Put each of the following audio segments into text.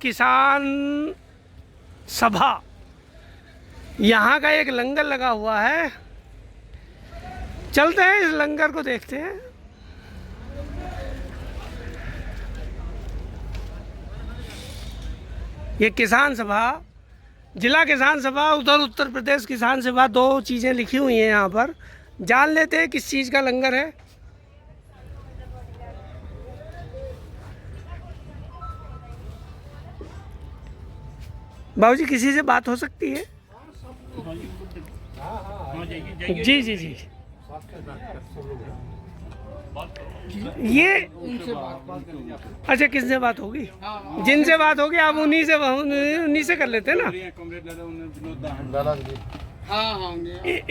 किसान सभा, यहाँ का एक लंगर लगा हुआ है। चलते हैं इस लंगर को देखते हैं। ये किसान सभा, जिला किसान सभा, उधर उत्तर प्रदेश किसान सभा, दो चीज़ें लिखी हुई हैं यहाँ पर। जान लेते हैं किस चीज़ का लंगर है। बाबूजी, किसी से बात हो सकती है? जी जी जी। ये अच्छा, किससे बात होगी? जिनसे बात होगी आप उन्हीं से कर लेते हैं ना।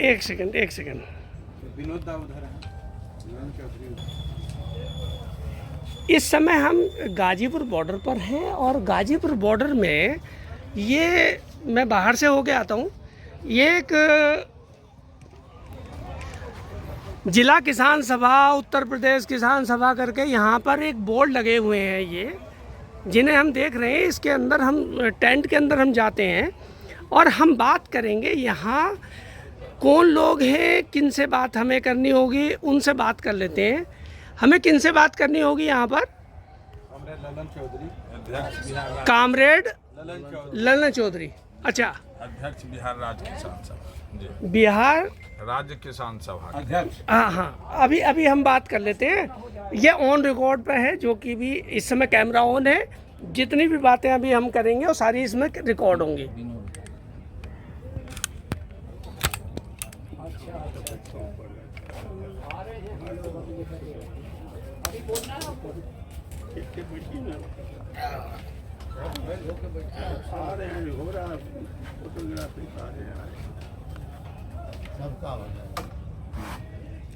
एक सेकंड। इस समय हम गाजीपुर बॉर्डर पर हैं और गाजीपुर बॉर्डर में ये, मैं बाहर से होके आता हूँ, ये एक जिला किसान सभा, उत्तर प्रदेश किसान सभा करके यहाँ पर एक बोर्ड लगे हुए हैं ये, जिन्हें हम देख रहे हैं। इसके अंदर हम टेंट के अंदर हम जाते हैं और हम बात करेंगे यहाँ कौन लोग हैं, किन से बात हमें करनी होगी, उनसे बात कर लेते हैं। हमें किन से बात करनी होगी यहाँ पर? कामरेड ललन चौधरी। अच्छा, अध्यक्ष बिहार राज्य किसान सभा। बिहार राज्य किसान सभा अध्यक्ष। हाँ, अभी हम बात कर लेते हैं। ये ऑन रिकॉर्ड पर है, जो कि भी इस समय कैमरा ऑन है। जितनी भी बातें अभी हम करेंगे वो सारी इसमें रिकॉर्ड होंगी।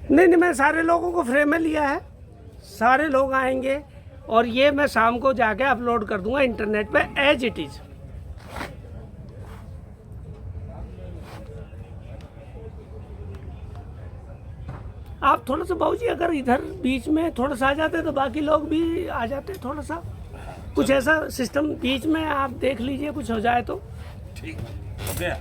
नहीं, मैं सारे लोगों को फ्रेम में लिया है। सारे लोग आएंगे और ये मैं शाम को जाके अपलोड कर दूंगा इंटरनेट पे एज इट इज। आप थोड़ा सा बाबूजी अगर इधर बीच में थोड़ा सा आ जाते तो बाकी लोग भी आ जाते। थोड़ा सा कुछ ऐसा सिस्टम बीच में आप देख लीजिए, कुछ हो जाए तो ठीक हो गया।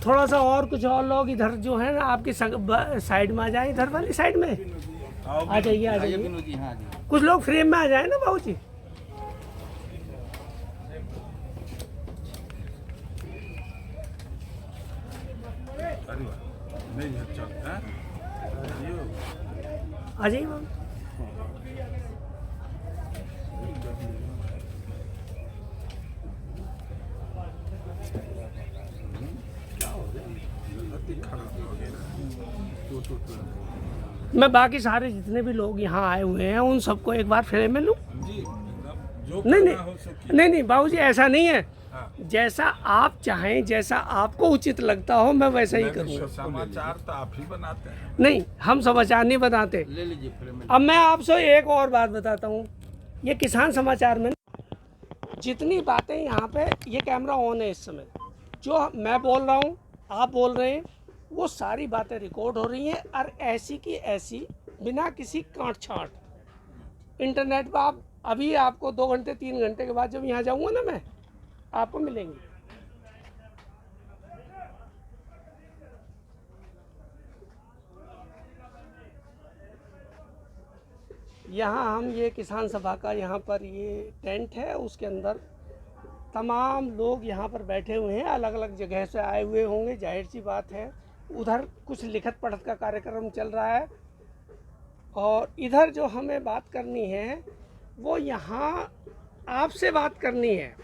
थोड़ा सा और कुछ और लोग इधर जो है ना आपकी साइड में आ जाए, इधर वाली साइड में आ जाइए। कुछ लोग फ्रेम में आ जाए ना बाबूजी। आ जाइए बाबू। मैं बाकी सारे जितने भी लोग यहाँ आए हुए हैं उन सबको एक बार फ्रेम में लूँ? नहीं बाबूजी, ऐसा नहीं है। जैसा आप चाहें, जैसा आपको उचित लगता हो, मैं वैसा ही करूँगा। समाचार तो आप ही बनाते हैं। नहीं, हम समाचार नहीं बनाते। ले लीजिए फ्रेम में। अब मैं आपसे एक और बात बताता हूँ। ये किसान समाचार में जितनी बातें यहाँ पे, ये कैमरा ऑन है इस समय, जो मैं बोल रहा हूँ, आप बोल रहे हैं, वो सारी बातें रिकॉर्ड हो रही हैं और ऐसी की ऐसी, बिना किसी काट छांट इंटरनेट पर आप अभी आपको 2 घंटे 3 घंटे के बाद जब यहाँ जाऊँगा ना, मैं आपको मिलेंगी। यहाँ हम, ये किसान सभा का यहाँ पर ये टेंट है, उसके अंदर तमाम लोग यहाँ पर बैठे हुए हैं, अलग अलग जगह से आए हुए होंगे, जाहिर सी बात है। उधर कुछ लिखत पढ़त का कार्यक्रम चल रहा है और इधर जो हमें बात करनी है वो यहाँ आपसे बात करनी है।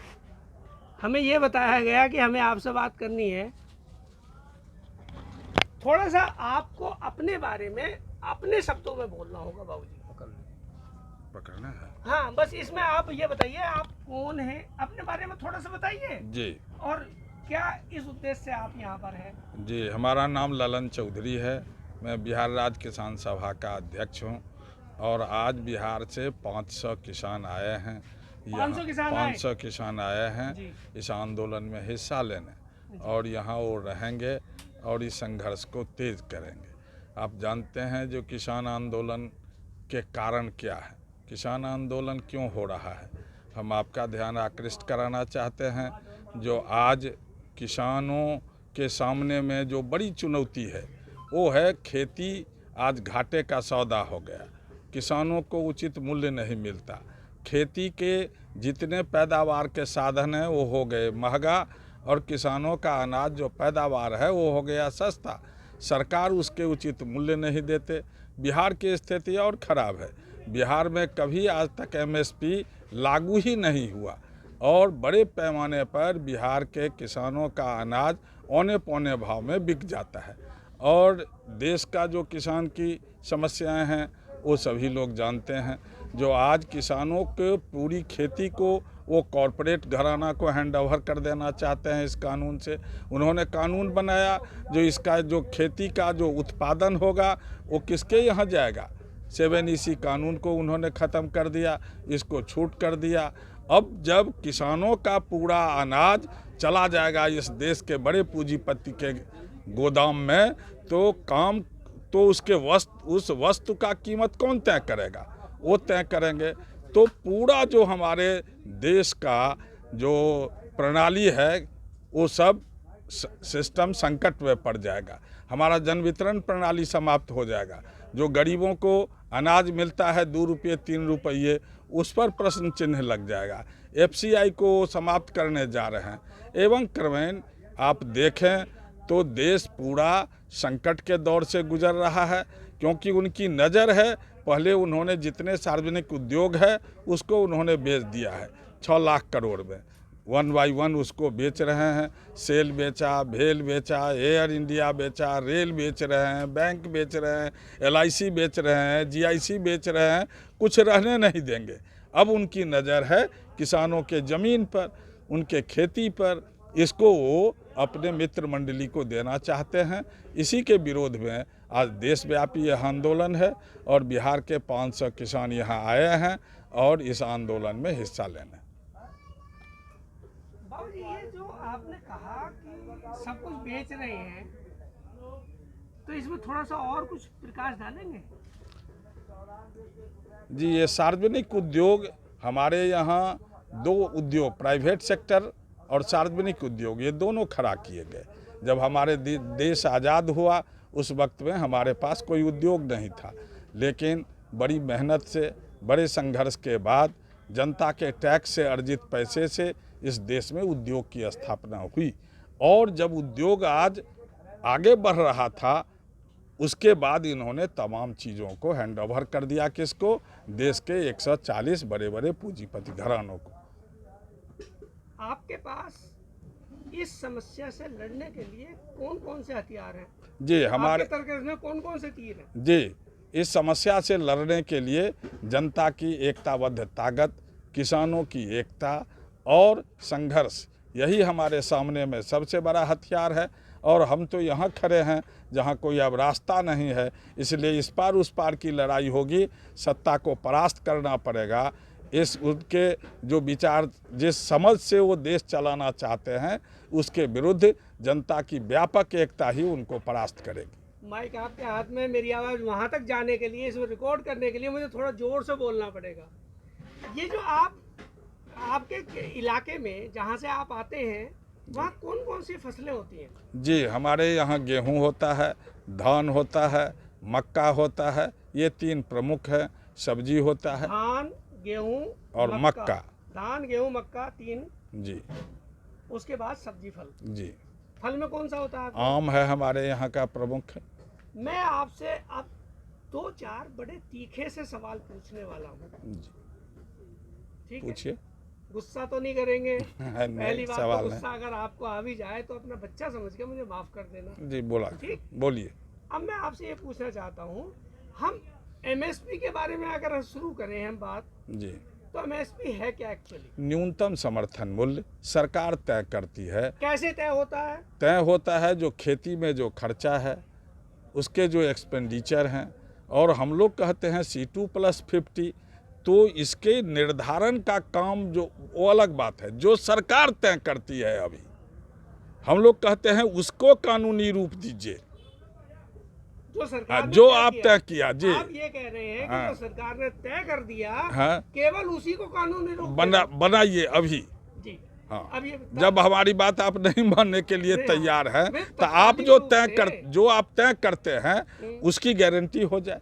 हमें ये बताया गया कि हमें आपसे बात करनी है। थोड़ा सा आपको अपने बारे में अपने शब्दों में बोलना होगा बाबूजी। पकड़ना है। हाँ, बस इसमें आप ये बताइए आप कौन हैं, अपने बारे में थोड़ा सा बताइए जी। और क्या इस उद्देश्य से आप यहाँ पर हैं? जी, हमारा नाम ललन चौधरी है। मैं बिहार राज्य किसान सभा का अध्यक्ष हूँ और आज बिहार से 500 किसान आए हैं। 500 किसान आए हैं इस आंदोलन में हिस्सा लेने, और यहाँ वो रहेंगे और इस संघर्ष को तेज करेंगे। आप जानते हैं जो किसान आंदोलन के कारण क्या है, किसान आंदोलन क्यों हो रहा है। हम आपका ध्यान आकृष्ट कराना चाहते हैं। जो आज किसानों के सामने में जो बड़ी चुनौती है वो है खेती आज घाटे का सौदा हो गया। किसानों को उचित मूल्य नहीं मिलता। खेती के जितने पैदावार के साधन हैं वो हो गए महंगा और किसानों का अनाज जो पैदावार है वो हो गया सस्ता। सरकार उसके उचित मूल्य नहीं देते। बिहार की स्थिति और ख़राब है। बिहार में कभी आज तक एमएसपी लागू ही नहीं हुआ और बड़े पैमाने पर बिहार के किसानों का अनाज औने पौने भाव में बिक जाता है। और देश का जो किसान की समस्याएं हैं वो सभी लोग जानते हैं। जो आज किसानों के पूरी खेती को वो कॉरपोरेट घराना को हैंड ओवर कर देना चाहते हैं इस कानून से। उन्होंने कानून बनाया जो इसका जो खेती का जो उत्पादन होगा वो किसके यहाँ जाएगा। 7EC कानून को उन्होंने ख़त्म कर दिया, इसको छूट कर दिया। अब जब किसानों का पूरा अनाज चला जाएगा इस देश के बड़े पूंजीपति के गोदाम में तो उसके उस वस्तु का कीमत कौन तय करेगा? वो तय करेंगे। तो पूरा जो हमारे देश का जो प्रणाली है वो सब सिस्टम संकट में पड़ जाएगा। हमारा जन वितरण प्रणाली समाप्त हो जाएगा। जो गरीबों को अनाज मिलता है 2 रुपये 3 रुपये उस पर प्रश्न चिन्ह लग जाएगा। FCI को समाप्त करने जा रहे हैं। एवं क्रमेण आप देखें तो देश पूरा संकट के दौर से गुजर रहा है, क्योंकि उनकी नज़र है पहले उन्होंने जितने सार्वजनिक उद्योग है उसको उन्होंने बेच दिया है 6 लाख करोड़ में। 1 by 1 उसको बेच रहे हैं। सेल बेचा, भेल बेचा, एयर इंडिया बेचा, रेल बेच रहे हैं, बैंक बेच रहे हैं, LIC बेच रहे हैं, GIC बेच रहे हैं, कुछ रहने नहीं देंगे। अब उनकी नज़र है किसानों के ज़मीन पर, उनके खेती पर। इसको वो अपने मित्र मंडली को देना चाहते हैं। इसी के विरोध में आज देशव्यापी यह आंदोलन है और बिहार के 500 किसान यहाँ आए हैं और इस आंदोलन में हिस्सा लेने। बाबूजी, ये जो आपने कहा कि सब कुछ बेच रहे हैं, तो इसमें थोड़ा सा और कुछ प्रकाश डालेंगे? जी, ये सार्वजनिक उद्योग हमारे यहाँ 2 उद्योग, प्राइवेट सेक्टर और सार्वजनिक उद्योग, ये दोनों खड़ा किए गए। जब हमारे देश आज़ाद हुआ उस वक्त में हमारे पास कोई उद्योग नहीं था, लेकिन बड़ी मेहनत से, बड़े संघर्ष के बाद जनता के टैक्स से अर्जित पैसे से इस देश में उद्योग की स्थापना हुई। और जब उद्योग आज आगे बढ़ रहा था उसके बाद इन्होंने तमाम चीज़ों को हैंड ओवर कर दिया। किसको? देश के 140 बड़े बड़े पूंजीपति घरानों को। आपके पास इस समस्या से लड़ने के लिए कौन कौन से हथियार हैं? जी, हमारे तरफ में कौन कौन से तीर हैं? जी, इस समस्या से लड़ने के लिए जनता की एकताबद्ध ताकत, किसानों की एकता और संघर्ष, यही हमारे सामने में सबसे बड़ा हथियार है। और हम तो यहाँ खड़े हैं जहाँ कोई अब रास्ता नहीं है, इसलिए इस पार उस पार की लड़ाई होगी। सत्ता को परास्त करना पड़ेगा। इस उनके जो विचार, जिस समझ से वो देश चलाना चाहते हैं, उसके विरुद्ध जनता की व्यापक एकता ही उनको परास्त करेगी। माइक आपके हाथ में, मेरी आवाज़ वहाँ तक जाने के लिए, इसको रिकॉर्ड करने के लिए मुझे थोड़ा ज़ोर से बोलना पड़ेगा। ये जो आपके इलाके में जहाँ से आप आते हैं वहाँ कौन कौन सी फसलें होती हैं? जी, हमारे यहाँ गेहूँ होता है, धान होता है, मक्का होता है, ये 3 प्रमुख है। सब्जी होता है, धान, गेहूँ और मक्का। धान, गेहूँ, मक्का 3। जी। उसके बाद सब्जी फल। जी। फल में कौन सा होता है? आम है हमारे यहाँ का प्रमुख है। मैं आपसे अब 2-4 बड़े तीखे से सवाल पूछने वाला हूँ। जी, ठीक है? पूछिए। गुस्सा तो नहीं करेंगे? पहली बात तो गुस्सा अगर आपको आ भी जाए तो अपना बच्चा समझ के मुझे माफ कर देना। जी, बोला। ठीक, बोलिए। अब मैं आपसे ये पूछना चाहता हूँ, हम MSP के बारे में अगर शुरू करें हम बात, जी, तो MSP है क्या एक्चुअली? न्यूनतम समर्थन मूल्य सरकार तय करती है। कैसे तय होता है? तय होता है जो खेती में जो खर्चा है, उसके जो एक्सपेंडिचर हैं, और हम लोग कहते हैं C2+50। तो इसके निर्धारण का काम जो वो अलग बात है, जो सरकार तय करती है। अभी हम लोग कहते हैं उसको कानूनी रूप दीजिए। जो सरकार ने जो तय आप किया। तय किया जी। आप ये कह रहे हैं कि हाँ। जो सरकार ने तय कर दिया, हाँ। केवल उसी को कानूनी रूप देना। बनाइए अभी। जी। हाँ। अब ये जब हमारी बात आप नहीं मानने के लिए नहीं, तैयार हैं, मैं तो आप जो आप तय करते हैं हम्म। उसकी गारंटी हो जाए।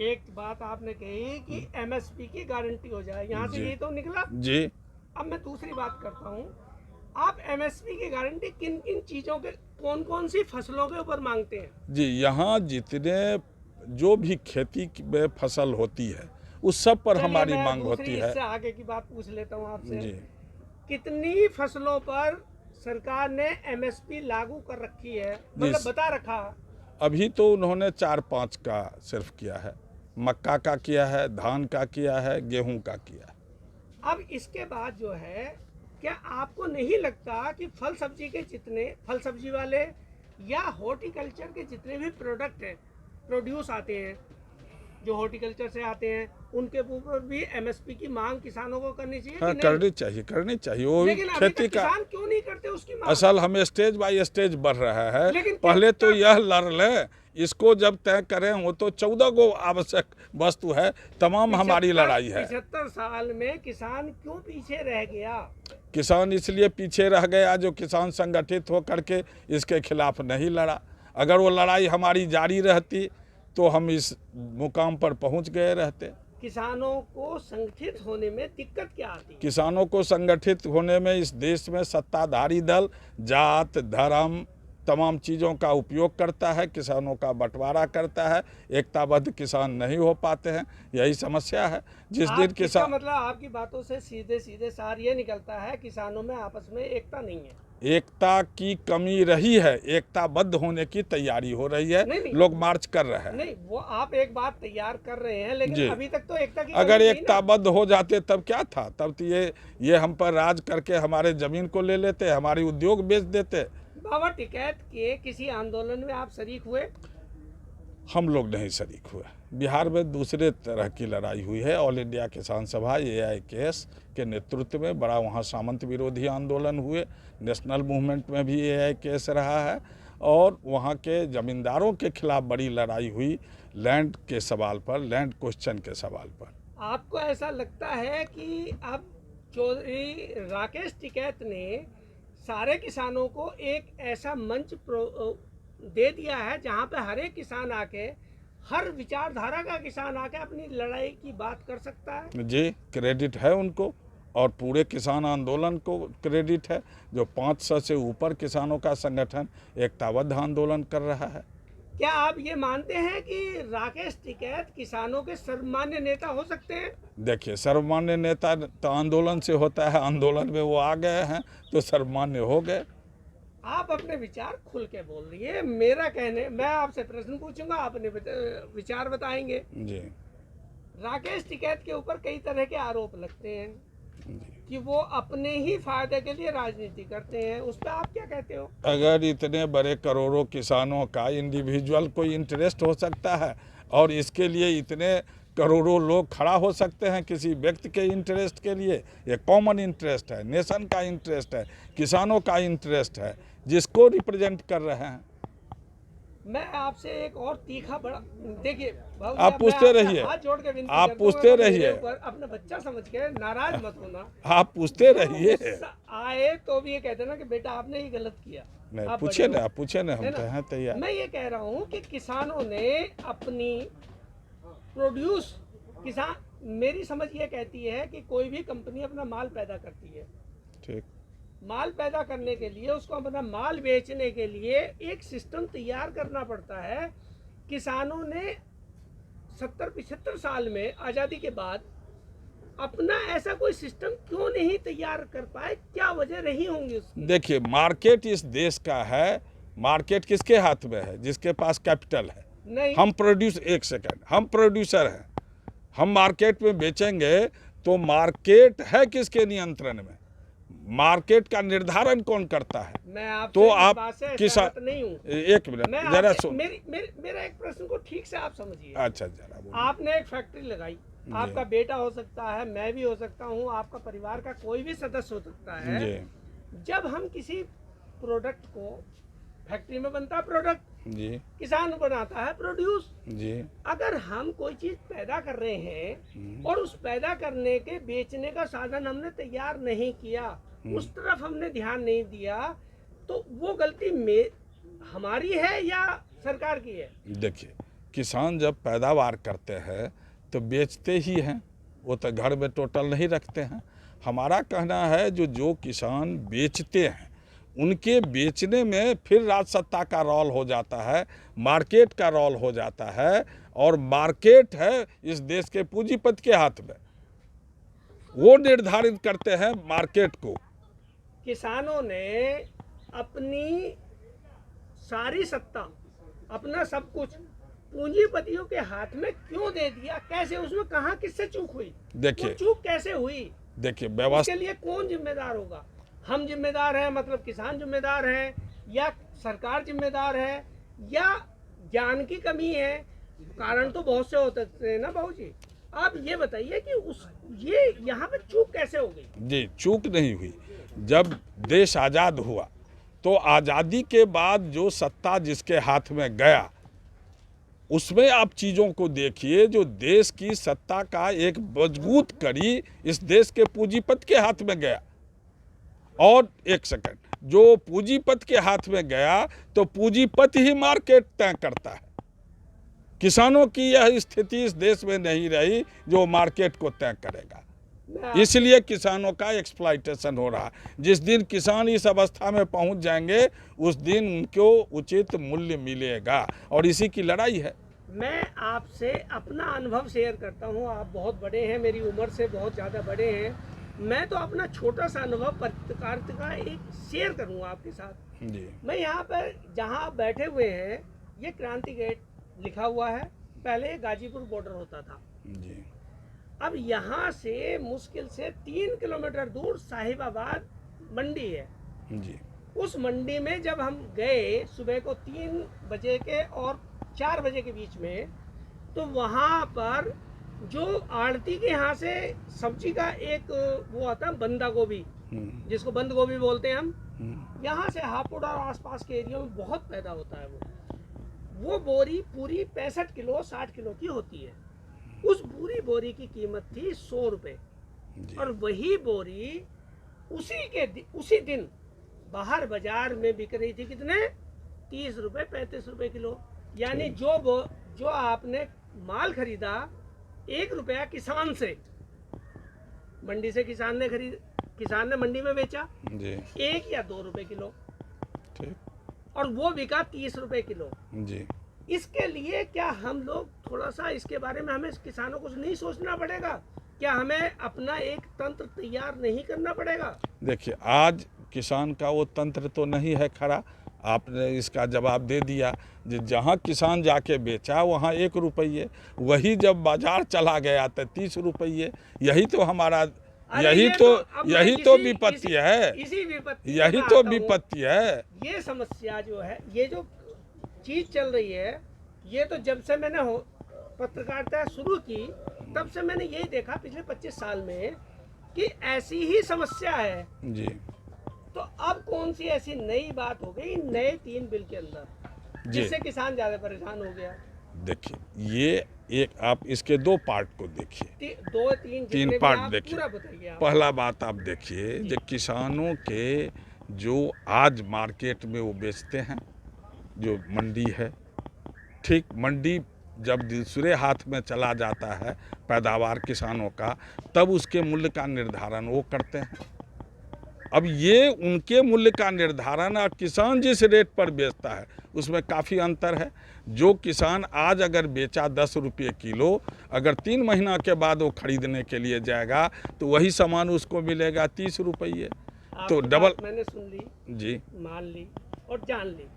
एक बात आपने कही कि एमएसपी की गारंटी हो जाए, यहाँ से जी। यही तो निकला। जी। अब मैं दूसरी बात करता हूँ, आप एमएसपी की गारंटी किन किन चीजों के, कौन कौन सी फसलों के ऊपर मांगते हैं? जी, यहाँ जितने जो भी खेती में फसल होती है उस सब पर चलिए, हमारी मैं मांग दूसरी होती है। इससे आगे की बात पूछ लेता हूँ आपसे। जी। कितनी फसलों पर सरकार ने एमएसपी लागू कर रखी है, मतलब बता रखा? अभी तो उन्होंने 4-5 का सिर्फ किया है। मक्का का किया है, धान का किया है, गेहूं का किया है। अब इसके बाद जो है, क्या आपको नहीं लगता कि फल सब्जी के जितने फल सब्जी वाले या हॉर्टिकल्चर के जितने भी प्रोडक्ट हैं, प्रोड्यूस आते हैं, जो हॉर्टिकल्चर से आते हैं, उनके ऊपर भी एमएसपी की मांग किसानों को करनी चाहिए? हाँ, कि नहीं? करनी चाहिए वो भी लेकिन अभी तक खेती का। किसान क्यों नहीं करते उसकी मांग? असल हम स्टेज बाय स्टेज बढ़ रहा है। लेकिन पहले तो यह लड़ ले, इसको जब तय करें, वो तो 14 गो आवश्यक वस्तु है, तमाम हमारी लड़ाई है। 75 साल में किसान क्यों पीछे रह गया? किसान इसलिए पीछे रह गया जो किसान संगठित होकर के इसके खिलाफ नहीं लड़ा। अगर वो लड़ाई हमारी जारी रहती तो हम इस मुकाम पर पहुंच गए रहते। किसानों को संगठित होने में दिक्कत क्या आती है? किसानों को संगठित होने में इस देश में सत्ताधारी दल जात धर्म तमाम चीज़ों का उपयोग करता है, किसानों का बंटवारा करता है, एकताबद्ध किसान नहीं हो पाते हैं। यही समस्या है। जिस दिन किसान, मतलब आपकी बातों से सीधे सीधे सार ये निकलता है, किसानों में आपस में एकता नहीं है। एकता की कमी रही है, एकताबद्ध होने की तैयारी हो रही है। नहीं। लोग मार्च कर रहे हैं। नहीं, वो आप एक बात तैयार कर रहे हैं, लेकिन अभी तक तो एकता की अगर कमी नहीं ना। एकताबद्ध हो जाते तब क्या था? तब तो ये हम पर राज करके हमारे जमीन को ले लेते, हमारी उद्योग बेच देते। बाबा टिकैत के किसी आंदोलन में आप शरीक हुए? हम लोग नहीं शरीक हुए। बिहार में दूसरे तरह की लड़ाई हुई है। ऑल इंडिया किसान सभा AIKS के नेतृत्व में बड़ा वहाँ सामंत विरोधी आंदोलन हुए। नेशनल मूवमेंट में भी AIKS रहा है और वहाँ के जमींदारों के खिलाफ बड़ी लड़ाई हुई लैंड के सवाल पर, लैंड क्वेश्चन के सवाल पर। आपको ऐसा लगता है कि अब चौधरी राकेश टिकैत ने सारे किसानों को एक ऐसा मंच दे दिया है जहां पे हर एक किसान आके, हर विचारधारा का किसान आके अपनी लड़ाई की बात कर सकता है? जी, क्रेडिट है उनको और पूरे किसान आंदोलन को क्रेडिट है जो 500 से ऊपर किसानों का संगठन एकताबद्ध आंदोलन कर रहा है। क्या आप ये मानते हैं कि राकेश टिकैत किसानों के सर्वमान्य नेता हो सकते हैं? देखिए, सर्वमान्य नेता तो आंदोलन से होता है, आंदोलन में वो आ गए हैं तो सर्वमान्य हो गए। आप अपने विचार खुल के बोल रही है। मैं आपसे प्रश्न पूछूंगा, आपने विचार बताएंगे। जी। राकेश टिकैत के ऊपर कई तरह के आरोप लगते हैं कि वो अपने ही फायदे के लिए राजनीति करते हैं, उस पर आप क्या कहते हो? अगर इतने बड़े करोड़ों किसानों का इंडिविजुअल कोई इंटरेस्ट हो सकता है और इसके लिए इतने करोड़ों लोग खड़ा हो सकते हैं किसी व्यक्ति के इंटरेस्ट के लिए, ये कॉमन इंटरेस्ट है, नेशन का इंटरेस्ट है, किसानों का इंटरेस्ट है, जिसको रिप्रेजेंट कर रहे हैं। मैं आपसे एक और तीखा बड़ा, देखिए आप पूछते रहिए, हाथ जोड़ के विनती आप पूछते रहिए, अपना बच्चा समझ के नाराज मत होना। आप पूछते रहिए। आए तो भी ये कहते ना कि बेटा आपने ही गलत किया। नहीं, पूछे ना, आप पूछे ना, हम तो हैं तैयार। मैं ये कह रहा हूँ कि किसानों ने अपनी प्रोड्यूस, किसान, मेरी समझ ये कहती है कि कोई भी कंपनी अपना माल पैदा करती है, ठीक, माल पैदा करने के लिए उसको अपना माल बेचने के लिए एक सिस्टम तैयार करना पड़ता है। किसानों ने 70-75 साल में आज़ादी के बाद अपना ऐसा कोई सिस्टम क्यों नहीं तैयार कर पाए? क्या वजह रही होंगी उसकी? देखिए, मार्केट इस देश का है। मार्केट किसके हाथ में है? जिसके पास कैपिटल है। नहीं, हम हम प्रोड्यूसर हैं। हम मार्केट में बेचेंगे तो मार्केट है किसके नियंत्रण में? मार्केट का निर्धारण कौन करता है? मैं आपसे तो आप किसान नहीं हूँ। एक मिनट जरा सुन, मेरा एक प्रश्न को ठीक से आप समझिए। अच्छा, जरा आपने एक फैक्ट्री लगाई, आपका बेटा हो सकता है, मैं भी हो सकता हूँ, आपका परिवार का कोई भी सदस्य हो सकता है। जब हम किसी प्रोडक्ट को, फैक्ट्री में बनता प्रोडक्ट, जी किसान बनाता है प्रोड्यूस। जी अगर हम कोई चीज पैदा कर रहे हैं और उस पैदा करने के बेचने का साधन हमने तैयार नहीं किया, उस तरफ हमने ध्यान नहीं दिया, तो वो गलती हमारी है या सरकार की है? देखिए, किसान जब पैदावार करते हैं तो बेचते ही हैं, वो तो घर में टोटल नहीं रखते हैं। हमारा कहना है जो किसान बेचते हैं उनके बेचने में फिर राज सत्ता का रोल हो जाता है, मार्केट का रोल हो जाता है, और मार्केट है इस देश के पूंजीपति के हाथ में। वो निर्धारित करते हैं मार्केट को। किसानों ने अपनी सारी सत्ता, अपना सब कुछ पूंजीपतियों के हाथ में क्यों दे दिया? कैसे? उसमें कहाँ किससे चूक हुई? देखिए, चूक कैसे हुई? देखिए इसके व्यवस्था, लिए कौन जिम्मेदार होगा? हम जिम्मेदार हैं, मतलब किसान जिम्मेदार हैं, या सरकार जिम्मेदार है, या ज्ञान की कमी है? कारण तो बहुत से हो सकते हैं ना बाबूजी। आप ये बताइए कि ये यहाँ पे चूक कैसे हो गई? जी चूक नहीं हुई। जब देश आज़ाद हुआ तो आज़ादी के बाद जो सत्ता जिसके हाथ में गया, उसमें आप चीज़ों को देखिए। जो देश की सत्ता का एक मजबूत कड़ी इस देश के पूंजीपति के हाथ में गया। और एक सेकंड, जो पूंजीपति के हाथ में गया तो पूंजीपति ही मार्केट तय करता है। किसानों की यह स्थिति इस देश में नहीं रही जो मार्केट को तय करेगा। इसलिए किसानों का एक्सप्लॉइटेशन हो रहा है। जिस दिन किसान इस अवस्था में पहुंच जाएंगे उस दिन उनको उचित मूल्य मिलेगा, और इसी की लड़ाई है। मैं आपसे अपना अनुभव शेयर करता हूं। आप बहुत बड़े हैं, मेरी उम्र से बहुत ज़्यादा बड़े हैं। मैं तो अपना छोटा सा अनुभव पत्रकारिता का एक शेयर करूंगा आपके साथ जी। मैं यहाँ पर जहाँ आप बैठे हुए हैं, ये क्रांति गेट लिखा हुआ है। पहले गाजीपुर बॉर्डर होता था जी। अब यहाँ से मुश्किल से 3 किलोमीटर दूर साहिबाबाद मंडी है जी। उस मंडी में जब हम गए सुबह को 3 बजे के और 4 बजे के बीच में, तो वहाँ पर जो आड़ती के यहाँ से सब्जी का एक वो आता है बंदा गोभी, जिसको बंद गोभी बोलते हैं हम, यहाँ से हापुड़ और आसपास के एरिया में बहुत पैदा होता है। वो बोरी पूरी 65 किलो 60 किलो की होती है। उस पूरी बोरी की कीमत थी 100 रुपये, और वही बोरी उसी दिन बाहर बाजार में बिक रही थी कितने? 30 रुपये 35 रुपये किलो। यानी जो आपने माल खरीदा 1 रुपया किसान से, मंडी से किसान ने मंडी में बेचा जी। 1 या 2 रुपए किलो, ठीक, और वो बिका 30 रुपए किलो। जी। इसके लिए क्या हम लोग थोड़ा सा इसके बारे में हमें किसानों को नहीं सोचना पड़ेगा? क्या हमें अपना एक तंत्र तैयार नहीं करना पड़ेगा? देखिए, आज किसान का वो तंत्र तो नहीं है खड़ा। आपने इसका जवाब दे दिया। जहाँ किसान जाके बेचा वहाँ 1 रुपये, वही जब बाजार चला गया तो 30 रुपये। यही तो हमारा यही तो विपत्ति है। यही तो विपत्ति है। ये समस्या जो है, ये जो चीज चल रही है, ये तो जब से मैंने पत्रकारिता शुरू की तब से मैंने यही देखा पिछले 25 साल में कि ऐसी ही समस्या है जी। तो अब कौन सी ऐसी नई बात हो गई नए 3 बिल के अंदर जिससे किसान ज्यादा परेशान हो गया? देखिए, ये एक आप इसके 2 पार्ट को देखिए। 3 पार्ट देखिए। पहला बात आप देखिए, जो किसानों के जो आज मार्केट में वो बेचते हैं, जो मंडी है, ठीक, मंडी जब दूसरे हाथ में चला जाता है पैदावार किसानों का, तब उसके मूल्य का निर्धारण वो करते हैं। अब ये उनके मूल्य का निर्धारण और किसान जिस रेट पर बेचता है उसमें काफ़ी अंतर है। जो किसान आज अगर बेचा 10 रुपये किलो, अगर 3 महीना के बाद वो खरीदने के लिए जाएगा तो वही सामान उसको मिलेगा 30 रुपये। तो डबल। मैंने सुन ली जी, मान ली और जान ली।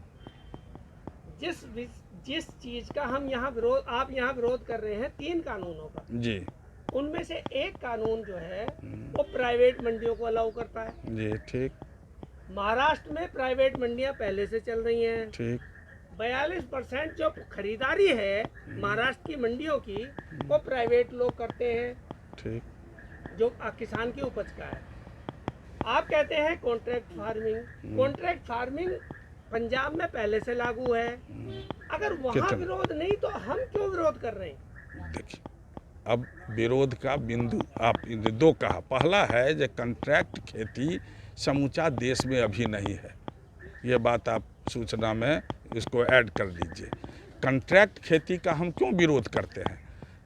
जिस चीज का हम यहाँ आप यहाँ विरोध कर रहे हैं 3 कानूनों का जी, उनमें से एक कानून जो है वो प्राइवेट मंडियों को अलाउ करता है जी, ठीक। महाराष्ट्र में प्राइवेट मंडियां पहले से चल रही हैं, ठीक। 42% जो खरीदारी है महाराष्ट्र की मंडियों की वो प्राइवेट लोग करते हैं, ठीक, जो किसान की उपज का है। आप कहते हैं कॉन्ट्रैक्ट फार्मिंग पंजाब में पहले से लागू है, अगर वहाँ विरोध नहीं तो हम क्यों विरोध कर रहे हैं? देखिए, अब विरोध का बिंदु आप दो कहा। पहला है जो कॉन्ट्रैक्ट खेती समूचा देश में अभी नहीं है, ये बात आप सूचना में इसको ऐड कर लीजिए। कॉन्ट्रैक्ट खेती का हम क्यों विरोध करते हैं?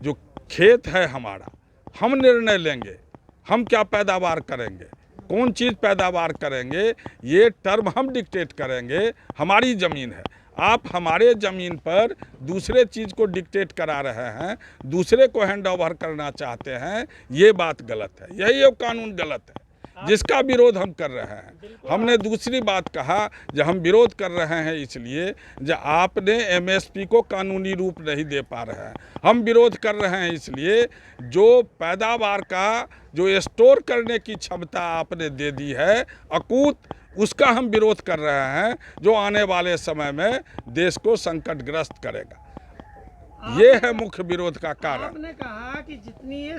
जो खेत है हमारा, हम निर्णय लेंगे हम क्या पैदावार करेंगे, कौन चीज़ पैदावार करेंगे, ये टर्म हम डिक्टेट करेंगे। हमारी ज़मीन है, आप हमारे ज़मीन पर दूसरे चीज़ को डिक्टेट करा रहे हैं, दूसरे को हैंड ओवर करना चाहते हैं, ये बात गलत है। यही वो कानून गलत है जिसका विरोध हम कर रहे हैं। हमने दूसरी बात कहा, जब हम विरोध कर रहे हैं इसलिए जब आपने एमएसपी को कानूनी रूप नहीं दे पा रहे हैं। हम विरोध कर रहे हैं इसलिए जो पैदावार का जो स्टोर करने की क्षमता आपने दे दी है अकूत, उसका हम विरोध कर रहे हैं, जो आने वाले समय में देश को संकटग्रस्त करेगा। ये है मुख्य विरोध का कारण। आपने कहा कि जितनी ये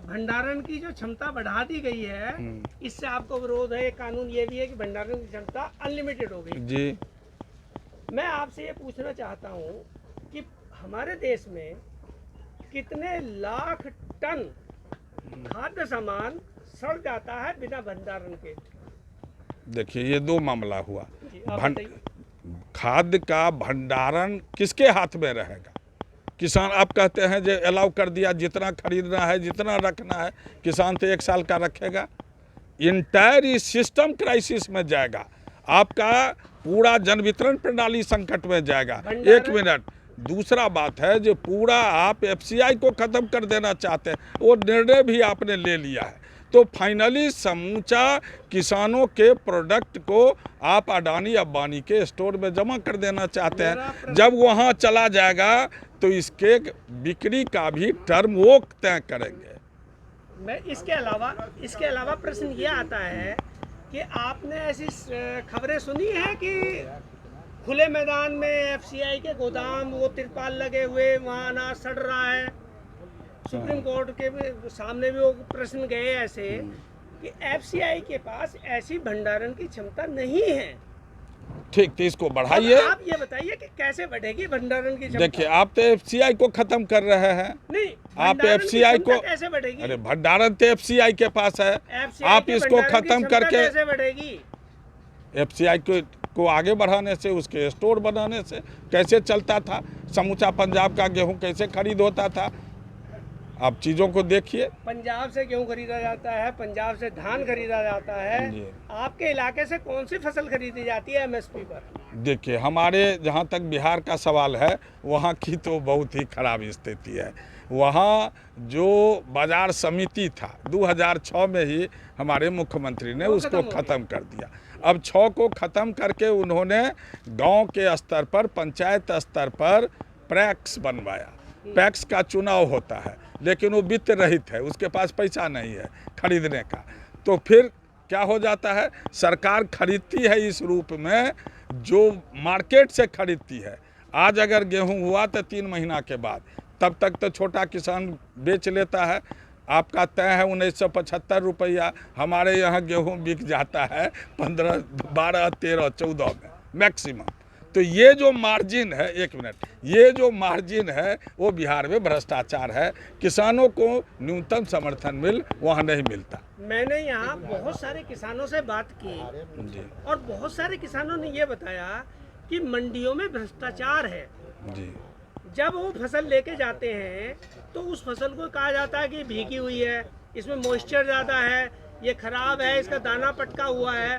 भंडारण की जो क्षमता बढ़ा दी गई है, इससे आपको विरोध है। कानून ये भी है कि भंडारण की क्षमता अनलिमिटेड हो गई जी। मैं आपसे ये पूछना चाहता हूँ कि हमारे देश में कितने लाख टन खाद्य सामान सड़ जाता है बिना भंडारण के? देखिए, ये दो मामला हुआ। खाद्य का भंडारण किसके हाथ में रहेगा? किसान, आप कहते हैं जो अलाउ कर दिया, जितना खरीदना है जितना रखना है, किसान तो 1 साल का रखेगा। इंटायर सिस्टम क्राइसिस में जाएगा, आपका पूरा जन वितरण प्रणाली संकट में जाएगा। 1 मिनट, दूसरा बात है जो पूरा आप एफसीआई को ख़त्म कर देना चाहते हैं, वो निर्णय भी आपने ले लिया है, तो फाइनली समूचा किसानों के प्रोडक्ट को आप अडानी अंबानी के स्टोर में जमा कर देना चाहते हैं। जब वहाँ चला जाएगा तो इसके बिक्री का भी टर्म वो तय करेंगे। मैं इसके अलावा प्रश्न ये आता है कि आपने ऐसी खबरें सुनी है कि खुले मैदान में एफसीआई के गोदाम, वो तिरपाल लगे हुए, वहाँ अनाज सड़ रहा है। सुप्रीम कोर्ट के सामने भी वो प्रश्न गए ऐसे कि एफसीआई के पास ऐसी भंडारण की क्षमता नहीं है। ठीक, तो इसको बढ़ाइए। आप ये बताइए कि कैसे बढ़ेगी भंडारण की क्षमता? देखिए, आप तो एफसीआई को खत्म कर रहे हैं। नहीं, आप एफसीआई को कैसे बढ़ेगी? अरे भंडारण तो एफसीआई के पास है, आप इसको खत्म करके कैसे बढ़ेगी? एफसीआई को आगे बढ़ाने से, उसके स्टोर बनाने से। कैसे चलता था समूचा पंजाब का गेहूं, कैसे खरीद होता था, आप चीज़ों को देखिए। पंजाब से गेहूं खरीदा जाता है, पंजाब से धान खरीदा जाता है। आपके इलाके से कौन सी फसल खरीदी जाती है एमएसपी पर? देखिए, हमारे जहाँ तक बिहार का सवाल है, वहाँ की तो बहुत ही खराब स्थिति है। वहाँ जो बाजार समिति था 2006 में ही हमारे मुख्यमंत्री ने उसको ख़त्म कर दिया। अब 6 को ख़त्म करके उन्होंने गांव के स्तर पर, पंचायत स्तर पर पैक्स बनवाया। पैक्स का चुनाव होता है, लेकिन वो वित्त रहित है, उसके पास पैसा नहीं है खरीदने का। तो फिर क्या हो जाता है, सरकार खरीदती है इस रूप में जो मार्केट से खरीदती है। आज अगर गेहूं हुआ तो 3 महीना के बाद, तब तक तो छोटा किसान बेच लेता है। आपका तय है 1975 रुपया, हमारे यहाँ गेहूं बिक जाता है 15, 12, 13, 14 में मैक्सिमम। तो ये जो मार्जिन है, 1 मिनट, ये जो मार्जिन है वो बिहार में भ्रष्टाचार है। किसानों को न्यूनतम समर्थन मूल्य वहाँ नहीं मिलता। मैंने यहाँ बहुत सारे किसानों से बात की और बहुत सारे किसानों ने ये बताया कि मंडियों में भ्रष्टाचार है जी। जब वो फसल लेके जाते हैं तो उस फसल को कहा जाता है कि भीगी हुई है, इसमें मॉइस्चर ज़्यादा है, ये खराब है, इसका दाना पटका हुआ है।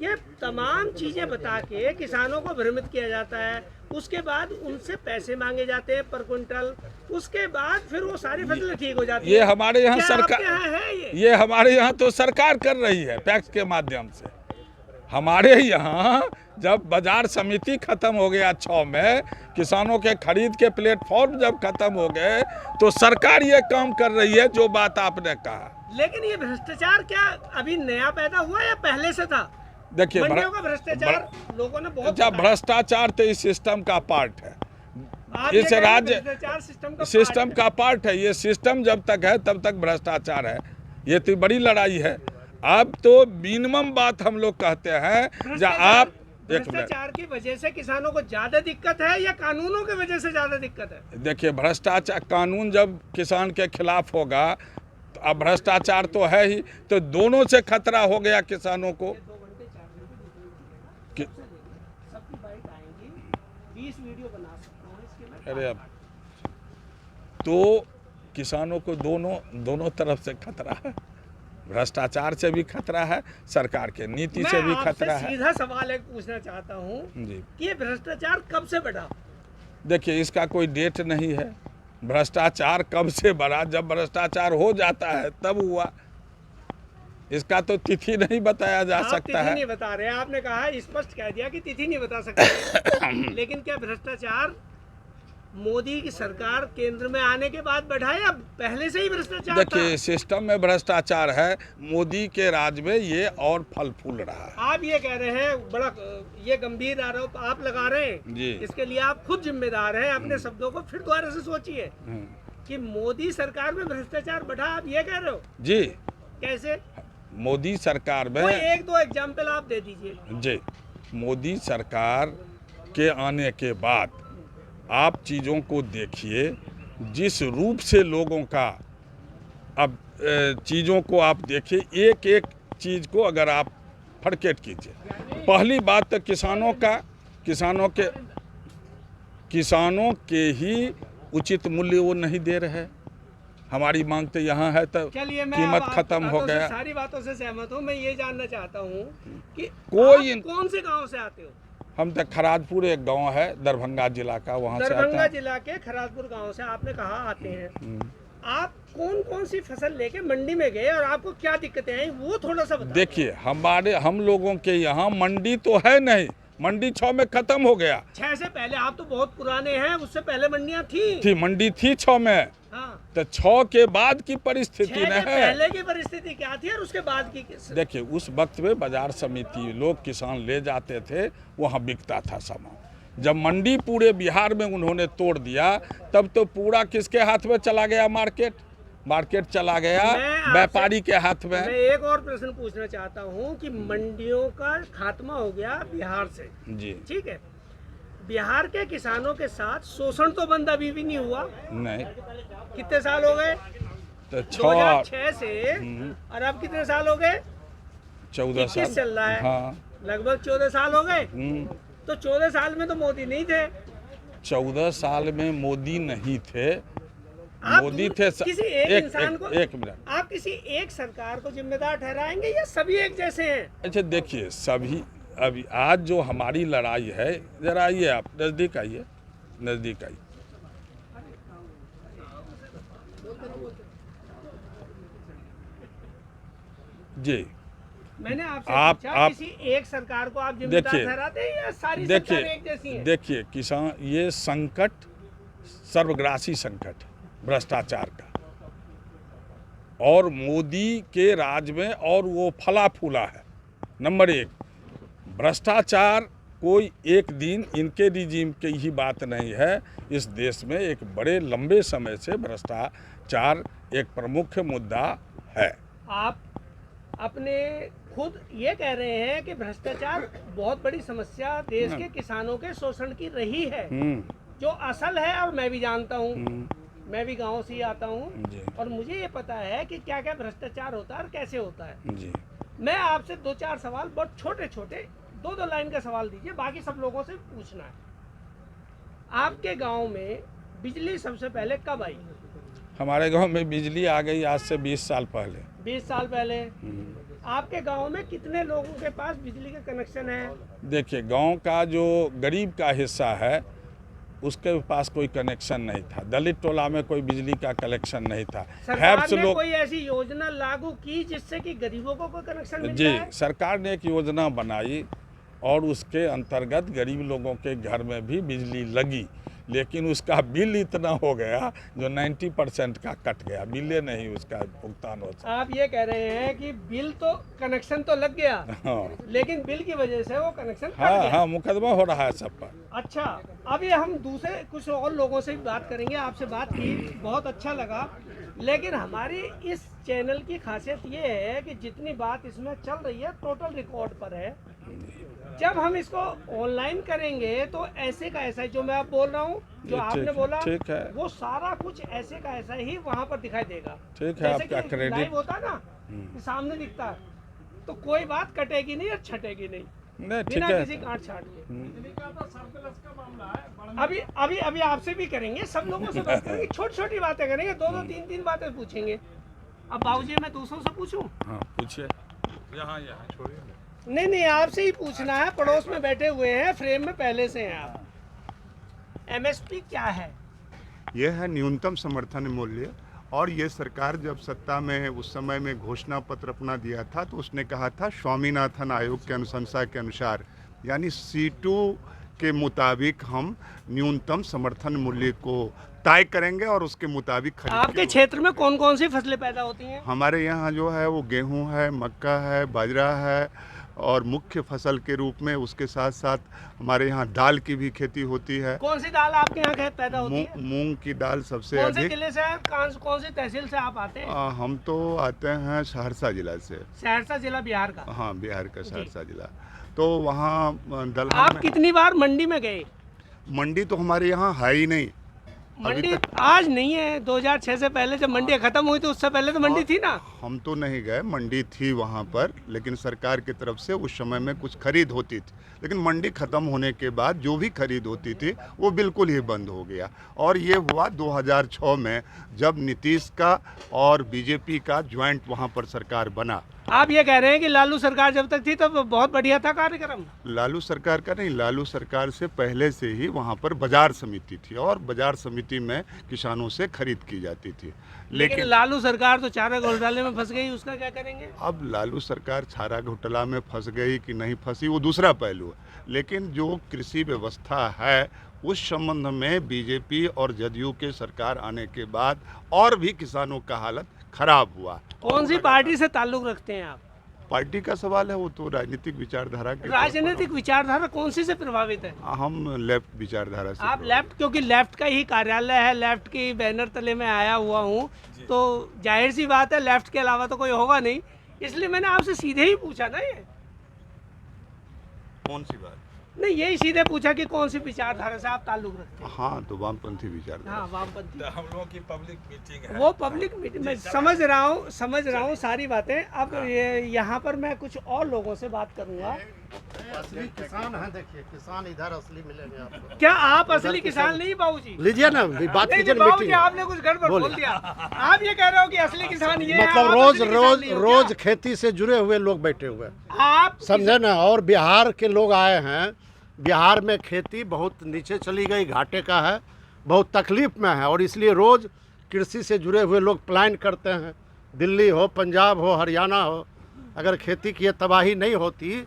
ये तमाम चीज़ें बता के किसानों को भ्रमित किया जाता है। उसके बाद उनसे पैसे मांगे जाते हैं पर क्विंटल। उसके बाद फिर वो सारी फसलें ठीक हो जाती है। ये हमारे यहाँ सरकार है, ये हमारे यहाँ तो सरकार कर रही है पैक्स के माध्यम से। हमारे यहाँ जब बाजार समिति खत्म हो गया 6 में, किसानों के खरीद के प्लेटफॉर्म जब खत्म हो गए, तो सरकार ये काम कर रही है जो बात आपने कहा। लेकिन ये भ्रष्टाचार क्या अभी नया पैदा हुआ या पहले से था? देखिए, भ्रष्टाचार लोगों ने बहुत भ्रष्टाचार तो इस सिस्टम का पार्ट है, इस राज्य सिस्टम का पार्ट है। ये सिस्टम जब तक है तब तक भ्रष्टाचार है। ये तो बड़ी लड़ाई है। अब तो मिनिमम बात हम लोग कहते हैं, जब आप भ्रष्टाचार की वजह से किसानों को ज्यादा दिक्कत है या कानूनों की वजह से ज्यादा दिक्कत है? देखिए, भ्रष्टाचार कानून जब किसान के खिलाफ होगा तो अब भ्रष्टाचार तो है ही, तो दोनों से खतरा हो गया किसानों को। सबकी बाइट आएंगी, 20 वीडियो बना सकता हूँ इसके लिए। अरे अब तो किसानों को दोनों तरफ से खतरा है, भ्रष्टाचार से भी खतरा है, सरकार के नीति से भी खतरा है। सीधा सवाल एक पूछना चाहता हूँ जी, कि ये भ्रष्टाचार कब से बढ़ा? देखिए, इसका कोई डेट नहीं है। भ्रष्टाचार कब से बढ़ा? जब भ्रष्टाचार हो जाता है तब हुआ। इसका तो तिथि नहीं बताया जा सकता है। तिथि नहीं बता रहे, आपने कहा स्पष्ट कह दिया कि तिथि नहीं बता सकते। लेकिन क्या भ्रष्टाचार मोदी की सरकार केंद्र में आने के बाद बढ़ा या पहले से ही भ्रष्टाचार था? देखिए, सिस्टम में भ्रष्टाचार है, मोदी के राज में ये और फल फूल रहा है। आप ये कह रहे हैं, बड़ा ये गंभीर आरोप आप लगा रहे हैं जी। इसके लिए आप खुद जिम्मेदार हैं। अपने शब्दों को फिर दोबारा से सोचिए कि मोदी सरकार में भ्रष्टाचार बढ़ा, आप ये कह रहे हो? जी, कैसे? मोदी सरकार में कोई एक दो एग्जाम्पल आप दे दीजिए। जी, मोदी सरकार के आने के बाद आप चीज़ों को देखिए, जिस रूप से लोगों का अब चीज़ों को आप देखिए, एक एक चीज़ को अगर आप फड़केट कीजिए। पहली बात तो किसानों के ही उचित मूल्य वो नहीं दे रहे। हमारी मांग तो यहाँ है, तो कीमत खत्म हो गया। सारी बातों से सहमत हूँ। मैं ये जानना चाहता हूँ कि आप कौन से गांव से आते हो? हम तो खराजपुर एक गांव है दरभंगा जिला का, वहाँ से आते हैं। दरभंगा जिला के खराजपुर गांव से आपने कहा आते हैं। आप कौन कौन सी फसल लेके मंडी में गए और आपको क्या दिक्कतें आई, वो थोड़ा सा बताइए। देखिए, हम लोगों के यहाँ मंडी तो है नहीं, मंडी 6 में खत्म हो गया। 6 से पहले आप तो बहुत पुराने हैं, उससे पहले मंडियाँ थी। मंडी थी 6 में। हाँ। तो 6 के बाद की परिस्थिति न है। पहले की परिस्थिति क्या थी और उसके बाद की? देखिए, उस वक्त में बाजार समिति लोग किसान ले जाते थे, वहाँ बिकता था सामान। जब मंडी पूरे बिहार में उन्होंने तोड़ दिया, तब तो पूरा किसके हाथ में चला गया? मार्केट चला गया व्यापारी के हाथ में। मैं एक और प्रश्न पूछना चाहता हूँ कि मंडियों का खात्मा हो गया बिहार से, जी ठीक है, बिहार के किसानों के साथ शोषण तो बंद अभी भी नहीं हुआ? नहीं। कितने साल हो गए? तो 2006 से और अब कितने साल हो गए? 14 साल चल रहा है। हाँ। लगभग 14 साल हो गए। तो 14 साल में तो मोदी नहीं थे। 14 साल में मोदी नहीं थे, मोदी थे। किसी एक इंसान को, एक मिनट, आप किसी एक सरकार को जिम्मेदार ठहराएंगे या सभी एक जैसे हैं? अच्छा, देखिए, सभी अभी आज जो हमारी लड़ाई है, जरा आइए, आप नज़दीक आइए, नज़दीक आइए। जी, मैंने आपसे पूछा किसी एक सरकार को आप जिम्मेदार ठहराते हैं या सारी सरकारें एक जैसी हैं? देखिए, किसान, ये संकट सर्वग्रासी संकट भ्रष्टाचार का, और मोदी के राज में और वो फला फूला है। नंबर 1, भ्रष्टाचार कोई एक दिन इनके रिजीम की ही बात नहीं है। इस देश में एक बड़े लंबे समय से भ्रष्टाचार एक प्रमुख मुद्दा है। आप अपने खुद ये कह रहे हैं कि भ्रष्टाचार बहुत बड़ी समस्या देश के किसानों के शोषण की रही है, जो असल है, और मैं भी जानता हूँ, मैं भी गांव से ही आता हूँ और मुझे ये पता है कि क्या क्या भ्रष्टाचार होता है और कैसे होता है। जी। मैं आपसे 2-4 सवाल, बहुत छोटे छोटे 2-2 लाइन का सवाल दीजिए, बाकी सब लोगों से पूछना है। आपके गांव में बिजली सबसे पहले कब आई? हमारे गांव में बिजली आ गई आज से 20 साल पहले। 20 साल पहले। आपके गांव में कितने लोगों के पास बिजली का कनेक्शन है? देखिए, गांव का जो गरीब का हिस्सा है उसके पास कोई कनेक्शन नहीं था। दलित टोला में कोई बिजली का कनेक्शन नहीं था। सरकार ने कोई ऐसी योजना लागू की जिससे कि गरीबों को कोई कनेक्शन मिल जाए? जी, सरकार ने एक योजना बनाई और उसके अंतर्गत गरीब लोगों के घर में भी बिजली लगी, लेकिन उसका बिल इतना हो गया जो 90% का कट गया, बिले नहीं उसका भुगतान हो सका। आप ये कह रहे हैं कि बिल तो, कनेक्शन तो लग गया, हाँ, लेकिन बिल की वजह से वो कनेक्शन कट गया। हाँ, मुकदमा हो रहा है सब पर। अच्छा, अभी हम दूसरे कुछ और लोगों से भी बात करेंगे। आपसे बात की, बहुत अच्छा लगा, लेकिन हमारी इस चैनल की खासियत ये है कि जितनी बात इसमें चल रही है टोटल रिकॉर्ड पर है। जब हम इसको ऑनलाइन करेंगे तो ऐसे का ऐसा ही जो मैं आप बोल रहा हूँ, जो आपने बोला ठीक है, वो सारा कुछ ऐसे का ऐसा ही वहाँ पर दिखाई देगा। ठीक है। जैसे आपका कि क्रेडिट लाइव होता है ना, कि सामने दिखता है, तो कोई बात कटेगी नहीं और छटेगी नहीं, नहीं, ठीक बिना है। किसी काट छाट के। अभी अभी अभी आपसे भी करेंगे, सब लोगों से बात करेंगे, छोटी छोटी बातें करेंगे, दो दो तीन तीन बातें पूछेंगे। अब बाबूजी मैं दूसरों से पूछूं? हाँ पूछिए। यहाँ छोड़िए। नहीं नहीं, आपसे ही पूछना है, पड़ोस में बैठे हुए हैं, फ्रेम में पहले से हैं आप। एमएसपी क्या है? यह है न्यूनतम समर्थन मूल्य। और ये सरकार जब सत्ता में है उस समय में घोषणा पत्र अपना दिया था तो उसने कहा था स्वामीनाथन आयोग के अनुशंसा के अनुसार, यानी C2 के मुताबिक हम न्यूनतम समर्थन मूल्य को तय करेंगे और उसके मुताबिक खरीद। आपके क्षेत्र में कौन कौन सी फसलें पैदा होती हैं? हमारे यहाँ जो है वो गेहूँ है, मक्का है, बाजरा है, और मुख्य फसल के रूप में उसके साथ साथ हमारे यहाँ दाल की भी खेती होती है। कौन सी दाल आपके यहाँ पैदा होती है? मूंग की दाल सबसे कौन से अधिक। जिले से, कौन सी तहसील से आप आते हैं? हम तो आते हैं सहरसा जिला से। सहरसा जिला बिहार का? हाँ, बिहार का सहरसा जिला। तो वहाँ दलहन आप में कितनी बार मंडी में गए? मंडी तो हमारे यहाँ है ही नहीं। मंडी आज नहीं है, 2006 से पहले जब मंडी खत्म हुई तो उससे पहले तो मंडी थी ना। हम तो नहीं गए, मंडी थी वहाँ पर, लेकिन सरकार की तरफ से उस समय में कुछ खरीद होती थी, लेकिन मंडी खत्म होने के बाद जो भी खरीद होती थी वो बिल्कुल ही बंद हो गया। और ये हुआ 2006 में, जब नीतीश का और बीजेपी का ज्वाइंट वहाँ पर सरकार बना। आप ये कह रहे हैं कि लालू सरकार जब तक थी तब तो बहुत बढ़िया था कार्यक्रम? लालू सरकार का नहीं, लालू सरकार से पहले से ही वहाँ पर बाजार समिति थी और बाजार समिति में किसानों से खरीद की जाती थी। लेकिन लालू सरकार तो चारा घोटाले में फंस गई, उसका क्या करेंगे? अब लालू सरकार चारा घोटाला में फंस गई कि नहीं फंसी वो दूसरा पहलू है, लेकिन जो कृषि व्यवस्था है उस संबंध में बीजेपी और जदयू के सरकार आने के बाद और भी किसानों का हालत खराब हुआ। कौन सी पार्टी से ताल्लुक रखते हैं आप? पार्टी का सवाल है, वो तो राजनीतिक विचारधारा के। राजनीतिक विचारधारा कौन सी से प्रभावित है? हम लेफ्ट विचारधारा से। आप लेफ्ट, क्योंकि लेफ्ट का ही कार्यालय है, लेफ्ट की बैनर तले में आया हुआ हूँ, तो जाहिर सी बात है लेफ्ट के अलावा तो कोई होगा नहीं, इसलिए मैंने आपसे सीधे ही पूछा ना। ये कौन सी बात? नहीं, यही सीधे पूछा कि कौन सी विचारधारा से आप ताल्लुक रखते हैं। हाँ, तो वामपंथी विचारधारा। हाँ, वामपंथी। हम लोगों की पब्लिक मीटिंग है। वो पब्लिक मीटिंग में समझ रहा हूँ सारी बातें। अब ये यहाँ पर मैं कुछ और लोगों से बात करूँगा। असली किसान है, देखिए किसान इधर असली मिलेंगे आपको। क्या आप असली किसान नहीं बाबूजी? लीजिए ना, बात नहीं कीजिए बाबूजी, मीटिंग। आपने कुछ गड़बड़ बोल दिया। आप ये कह रहे हो कि असली किसान ये है, मतलब आप रोज असली किसान रोज नहीं हो रोज क्या? खेती से जुड़े हुए लोग बैठे हुए हैं, आप समझे ना। और बिहार के लोग आए हैं, बिहार में खेती बहुत नीचे चली गई, घाटे का है, बहुत तकलीफ में है, और इसलिए रोज कृषि से जुड़े हुए लोग प्लान करते हैं। दिल्ली हो, पंजाब हो, हरियाणा हो, अगर खेती की तबाही नहीं होती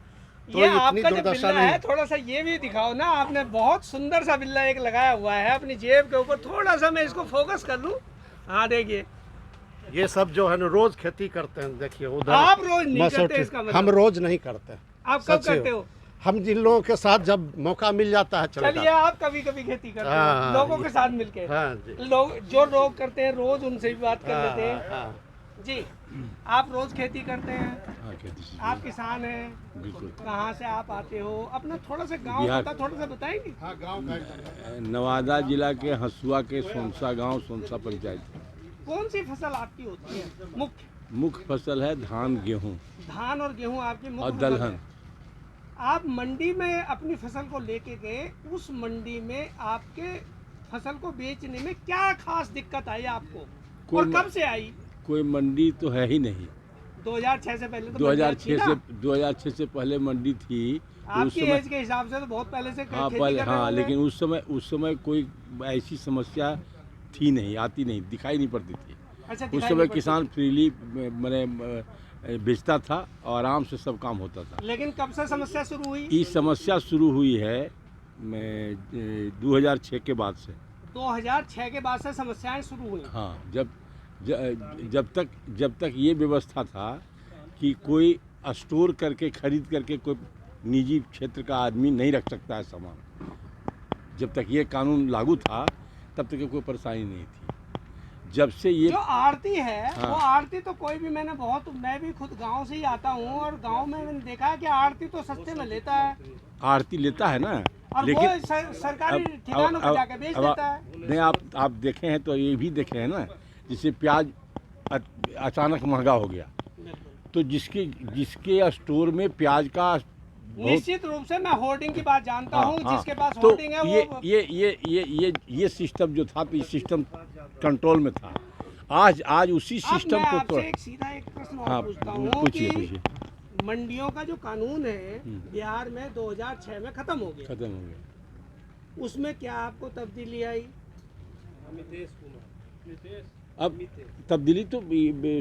तो ये इतनी आपका जो दुर्दशा बिल्ला नहीं। है, थोड़ा सा ये भी दिखाओ ना। आपने बहुत सुंदर सा बिल्ला एक लगाया हुआ है अपनी जेब के ऊपर, थोड़ा सा मैं इसको फोकस कर लूं। हाँ देखिए, ये सब जो है ना रोज खेती करते हैं। देखिए उधर आप रोज नहीं मसूर करते इसका मतलब? हम रोज नहीं करते। आप कब सच्ची करते हो? हम जिन लोगों के साथ जब मौका मिल जाता है चले चलिए, जाते आप कभी कभी खेती करते हो हाँ, लोगों के साथ मिलके। हैं। हाँ जी, लोग जो लोग करते हैं रोज उनसे भी बात कर हाँ, लेते हैं। हाँ। जी, आप रोज खेती करते हैं? आप किसान हैं? बिल्कुल। कहाँ से आप आते हो? अपना थोड़ा सा गांव बिहार। पता थोड़ा सा बताएंगे? हाँ, गाँव का नवादा जिला के हसुआ के सोनसा गांव, सोनसा पंचायत। कौन सी फसल आपकी होती है मुख्य? मुख्य फसल है धान, गेहूं धान और गेहूं आपकी मुख्य और फसल है। दलहन। आप मंडी में अपनी फसल को लेके गए, उस मंडी में आपके फसल को बेचने में क्या खास दिक्कत आई आपको, और कब से आई? कोई मंडी तो है ही नहीं। 2006 से पहले तो 2006 से पहले मंडी थी। आपकी एज के हिसाब से तो बहुत पहले से हाँ खेती पहले, कर रहे हाँ, होंगे। लेकिन उस समय कोई ऐसी समस्या थी नहीं, आती नहीं, दिखाई नहीं पड़ती थी। अच्छा, उस दिखाई समय नहीं पड़ती। किसान फ्रीली मैंने बेचता था और आराम से सब काम होता था। लेकिन कब से समस्या शुरू हुई? ये समस्या शुरू हुई है 2006 के बाद से। 2006 के बाद से समस्याएं शुरू हुई। हाँ, जब तक ये व्यवस्था था कि कोई स्टोर करके खरीद करके कोई निजी क्षेत्र का आदमी नहीं रख सकता है सामान, जब तक ये कानून लागू था तब तक कोई परेशानी नहीं थी। जब से ये जो आरती है हाँ। वो आरती तो कोई भी मैं भी खुद गांव से ही आता हूँ और गांव में मैंने देखा है कि आरती तो सस्ते में लेता है आरती लेता है ना, और लेकिन वो सरकारी ठिकानों पर जाके बेच देता है। नहीं, आप देखे हैं तो ये भी देखे हैं ना, जैसे प्याज अचानक महंगा हो गया, तो जिसके स्टोर में प्याज का निश्चित रूप से मैं होर्डिंग की बात जानता हूँ, जिसके पास तो होर्डिंग है वो ये सिस्टम जो था, तो ये सिस्टम कंट्रोल में था। आज उसी अब सिस्टम मैं को आपसे एक सीधा एक प्रश्न और हाँ, पूछता हूँ पूछिए कि पूछिए। मंडियों का जो कानून है बिहार में 2006 में खत्म हो गया, खत्म हो गया। उसमें क्या आपको तब्दीली आई? अब तब्दीली तो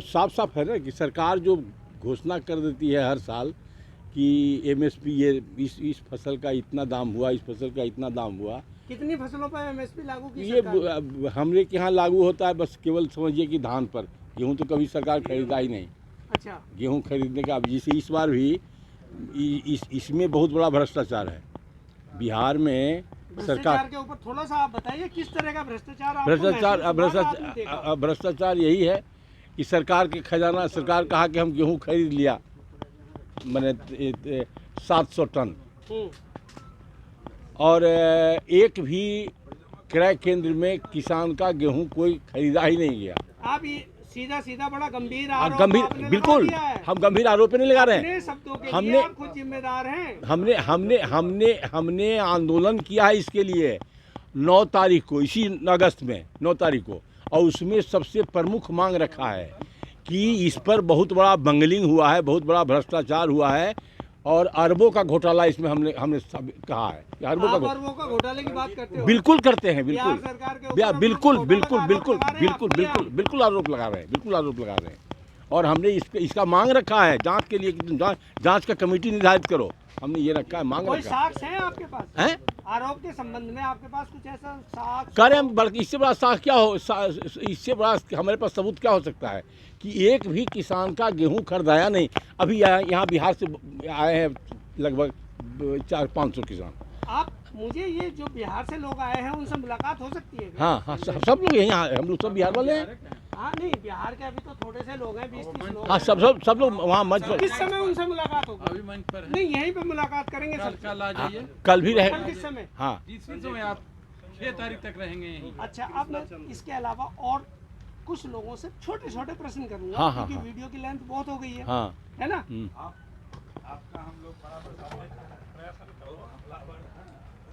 साफ साफ है ना कि सरकार जो घोषणा कर देती है हर साल कि एमएसपी ये इस फसल का इतना दाम हुआ, इस फसल का इतना दाम हुआ, कितनी फसलों पर एमएसपी लागू की ये सरकार? हमरे के यहाँ लागू होता है बस केवल समझिए कि धान पर। गेहूँ तो कभी सरकार खरीदा ही नहीं। अच्छा, गेहूँ खरीदने का जैसे इस बार भी इसमें बहुत बड़ा भ्रष्टाचार है बिहार में। भ्रष्टाचार के ऊपर थोड़ा सा आप बताइए, किस तरह का भ्रष्टाचार आपको महसूस हुआ, आपने देखा? भ्रष्टाचार यही है कि सरकार के खजाना, सरकार कहा कि हम गेहूँ खरीद लिया, मैंने 700 टन, और एक भी क्रय केंद्र में किसान का गेहूं कोई खरीदा ही नहीं गया। आप ये सीधा बड़ा गंभीर आरोप गंभीर, आपने बिल्कुल, लगा दिया है। हम गंभीर आरोप नहीं लगा रहे हैं। अपने शब्दों के हमने- लिए आप खुद जिम्मेदार हैं। हमने आंदोलन किया है इसके लिए 9 तारीख को, इसी अगस्त में 9 तारीख को, और उसमें सबसे प्रमुख मांग रखा है कि इस पर बहुत बड़ा बंगलिंग हुआ है, बहुत बड़ा भ्रष्टाचार हुआ है, और अरबों का घोटाला इसमें हमने सब कहा है कि अरबों आप का अरबों का घोटाले की बात करते हो? बिल्कुल करते हैं, बिहार बिल्कुल सरकार के ऊपर बिल्कुल हम बिल्कुल लोग बिल्कुल घोटाला बिल्कुल आरोप लगा रहे हैं, बिल्कुल आप बिल्कुल बिल्कुल आरोप लगा रहे हैं, बिल्कुल आरोप लगा रहे हैं। और हमने इसका मांग रखा है जांच के लिए कि तुम जांच का कमेटी निर्धारित करो। हमने ये रखा है, मांग कोई रखा है। साक्ष्य है आपके पास? हैं? आरोप के संबंध में आपके पास कुछ ऐसा साक्ष्य? करें, बल्कि इससे बड़ा साक्ष्य क्या हो, इससे बड़ा हमारे पास सबूत क्या हो सकता है कि एक भी किसान का गेहूं खरीदाया नहीं। अभी यहाँ बिहार से आए हैं लगभग 400-500 किसान। आप मुझे ये जो बिहार से लोग आए हैं उनसे मुलाकात हो सकती है क्या? हाँ, सब लोग यहीं आए, हम लोग सब बिहार वाले हैं। हाँ नहीं, बिहार के अभी तो थोड़े से लोग हैं, 20-30 लोग हाँ, हैं। सब लोग वहाँ मंच पर। किस समय उनसे मुलाकात होगी? अभी मंच पर है। नहीं, यहीं पे मुलाकात करेंगे कल सबसे। कल आ जाइए। कल भी रहे। कल किस समय? हाँ, जिस समय आप 6 तारीख तक रहेंगे यहीं। अच्छा, अब मैं इसके अलावा और कुछ लोगों से छोटे प्रश्न करूंगा, हाँ, हाँ, क्योंकि हाँ। वीडियो की लेंथ बहुत हो गई है, हाँ। है ना?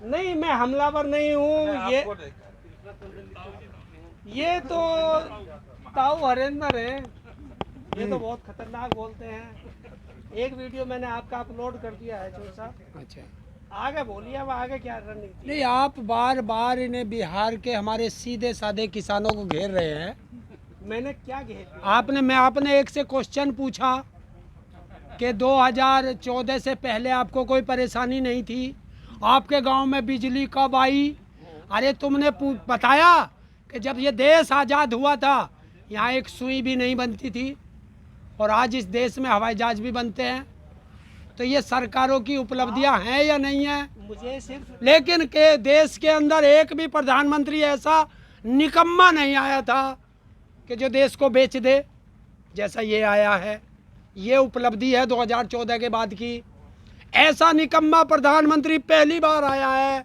नहीं, मैं हमलावर नहीं हूँ। ये तो ताऊ हरेंद्र है, ये तो बहुत खतरनाक बोलते हैं। एक वीडियो मैंने आपका अपलोड कर दिया है चोर साहब। अच्छा, आगे बोलिए, अब आगे क्या रणनीति? नहीं, आप बार बार इन्हें बिहार के हमारे सीधे साधे किसानों को घेर रहे हैं। मैंने क्या घेर दिया? आपने एक से क्वेश्चन पूछा कि 2014 से पहले आपको कोई परेशानी नहीं थी, आपके गांव में बिजली कब आई? अरे तुमने बताया कि जब ये देश आज़ाद हुआ था यहाँ एक सुई भी नहीं बनती थी, और आज इस देश में हवाई जहाज भी बनते हैं। तो ये सरकारों की उपलब्धियां हैं या नहीं है? मुझे सिर्फ लेकिन के देश के अंदर एक भी प्रधानमंत्री ऐसा निकम्मा नहीं आया था कि जो देश को बेच दे, जैसा ये आया है। ये उपलब्धि है 2014 के बाद की। ऐसा निकम्मा प्रधानमंत्री पहली बार आया है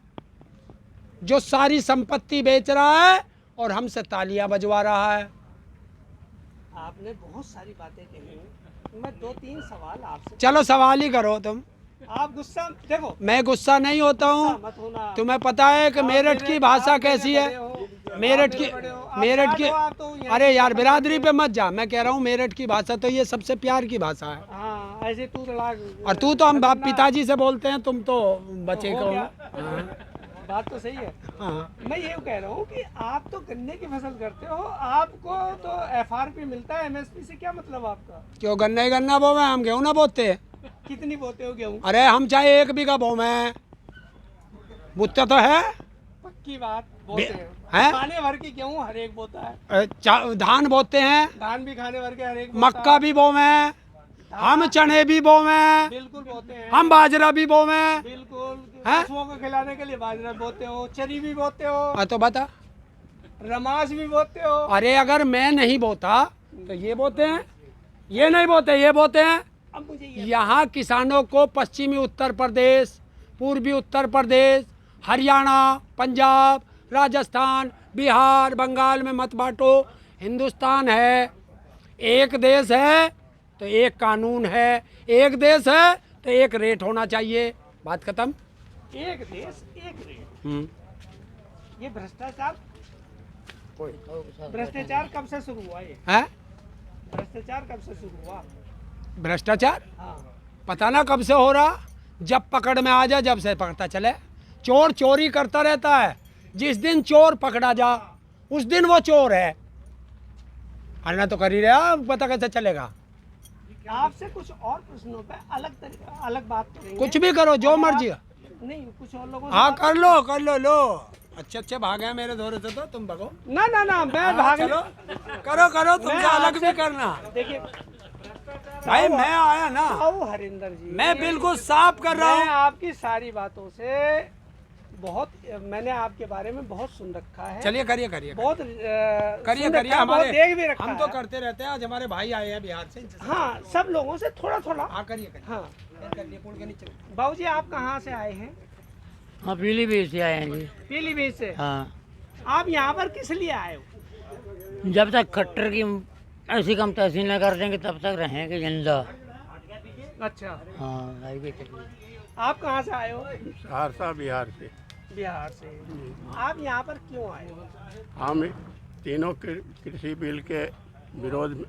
जो सारी संपत्ति बेच रहा है और हमसे तालियां बजवा रहा है। आपने बहुत सारी बातें कही, मैं 2-3 सवाल आपसे। चलो सवाल ही करो तुम। आप गुस्सा, देखो, मैं गुस्सा नहीं होता गुस्सा हूँ। मत होना। तुम्हें पता है कि आप मेरठ की मेरे- भाषा आप मेरे कैसी बड़े है? हो, मेरठ आप की मेरे बड़े हो, आप मेरठ याद की हो, आप तो यहीं अरे यार, से बिरादरी पे मत जा। मैं कह रहा हूँ मेरठ की भाषा तो ये सबसे प्यार की भाषा है। हाँ, ऐसे तू लड़ा। और तू तो हम बाप पिताजी से बोलते हैं, तुम तो बच्चे हो को। गया। बात तो सही है। हाँ, मैं ये कह रहा हूँ कि आप तो गन्ने की फसल करते हो, आपको तो FRP मिलता है, MSP से क्या मतलब आपका? क्यों गन्ना बोवे, हम गेहूँ ना बोते। कितनी बोते हो गेहूँ? अरे हम चाहे 1 बीघा बोवे, बुत्ता तो है। पक्की बात, बोते हैं? हैं। खाने भर की गेहूँ हर एक बोता है। धान बोते हैं, धान भी खाने भर के हर एक बोता मक्का है। भी बोवे, हम चने भी बोवे, बिल्कुल बोते हैं। हम बाजरा भी बोवे। बिल्कुल, हैं? पशुओं को खिलाने के लिए बाजरा बोते हो, चरी भी बोते हो। तो बता, रमास भी बोते हो। अरे अगर मैं नहीं बोता तो ये बोते हैं, ये नहीं बोते, ये बोते हैं। अब मुझे ये यहाँ किसानों को पश्चिमी उत्तर प्रदेश, पूर्वी उत्तर प्रदेश, हरियाणा, पंजाब, राजस्थान, बिहार, बंगाल में मत बांटो। हिंदुस्तान है, एक देश है तो एक कानून है, एक देश है तो एक रेट होना चाहिए। बात खत्म। एक देश एक रेट, ये भ्रष्टाचार, भ्रष्टाचार कब से शुरू हुआ? ये है भ्रष्टाचार कब से शुरू हुआ? भ्रष्टाचार हाँ, पता ना कब से हो रहा, जब पकड़ में आ जाए, जब से पकड़ता चले। चोर चोरी करता रहता है, जिस दिन चोर पकड़ा जा उस दिन वो चोर है। अन्ना तो कर ही रहा, पता कैसे चलेगा? आपसे कुछ और प्रश्नों पे अलग बात करेंगे। कुछ भी करो, जो मर्जी। नहीं, कुछ और लोगों से हाँ बात- कर लो लो। अच्छे अच्छे भागे हैं मेरे धोरे से, तो तुम भागो। ना ना ना, मैं हाँ, भाग चलो करो करो, मैं तुमसे अलग आपसे- भी करना। देखिए भाई मैं आया ना, आओ हरिंदर जी, मैं बिल्कुल साफ कर रहा मैं हूँ। आपकी सारी बातों से बहुत, मैंने आपके बारे में बहुत सुन रखा है। चलिए करिए करिए बहुत करिए सुन करिए। रखा है, बहुत हमारे देख भी रखा हम तो है। करते रहते हैं। आज हमारे भाई आए हैं बिहार से, इनसे हाँ, सब लोगों से थोड़ा थोड़ा। हाँ करिए करिए। हाँ, करिए, पुल के नीचे। बाबूजी आप कहाँ से आए हैं? हाँ पीलीभीत से आए हैं जी। पीलीभीत से। हाँ, आप यहाँ पर किस लिए आए हो? जब तक खट्टर की ऐसी कम तहसील न कर देंगे तब तक रहेंगे जिंदा। अच्छा, हाँ आइए चलिए। आप कहाँ से आए हो? सहरसा बिहार से। बिहार से। आप यहाँ पर क्यों आए हो? हम तीनों कृषि बिल के विरोध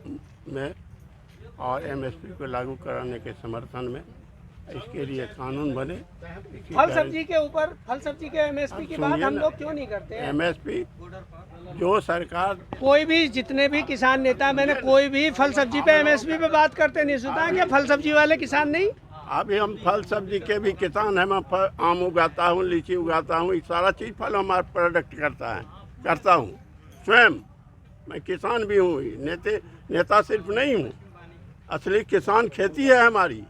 में और एमएसपी को लागू कराने के समर्थन में, इसके लिए कानून बने। फल सब्जी के ऊपर, फल सब्जी के एमएसपी की बात हम लोग क्यों नहीं करते हैं? एमएसपी जो सरकार, कोई भी, जितने भी किसान नेता, मैंने कोई भी फल सब्जी पे एमएसपी पे बात करते नहीं सुना। क्या फल सब्जी वाले किसान नहीं? अभी हम फल सब्जी के भी किसान हैं। मैं आम उगाता हूँ, लीची उगाता हूँ, ये सारा चीज़ फल हमारा प्रोडक्ट करता हूँ स्वयं। मैं किसान भी हूँ, नेता सिर्फ नहीं हूँ। असली किसान खेती है हमारी,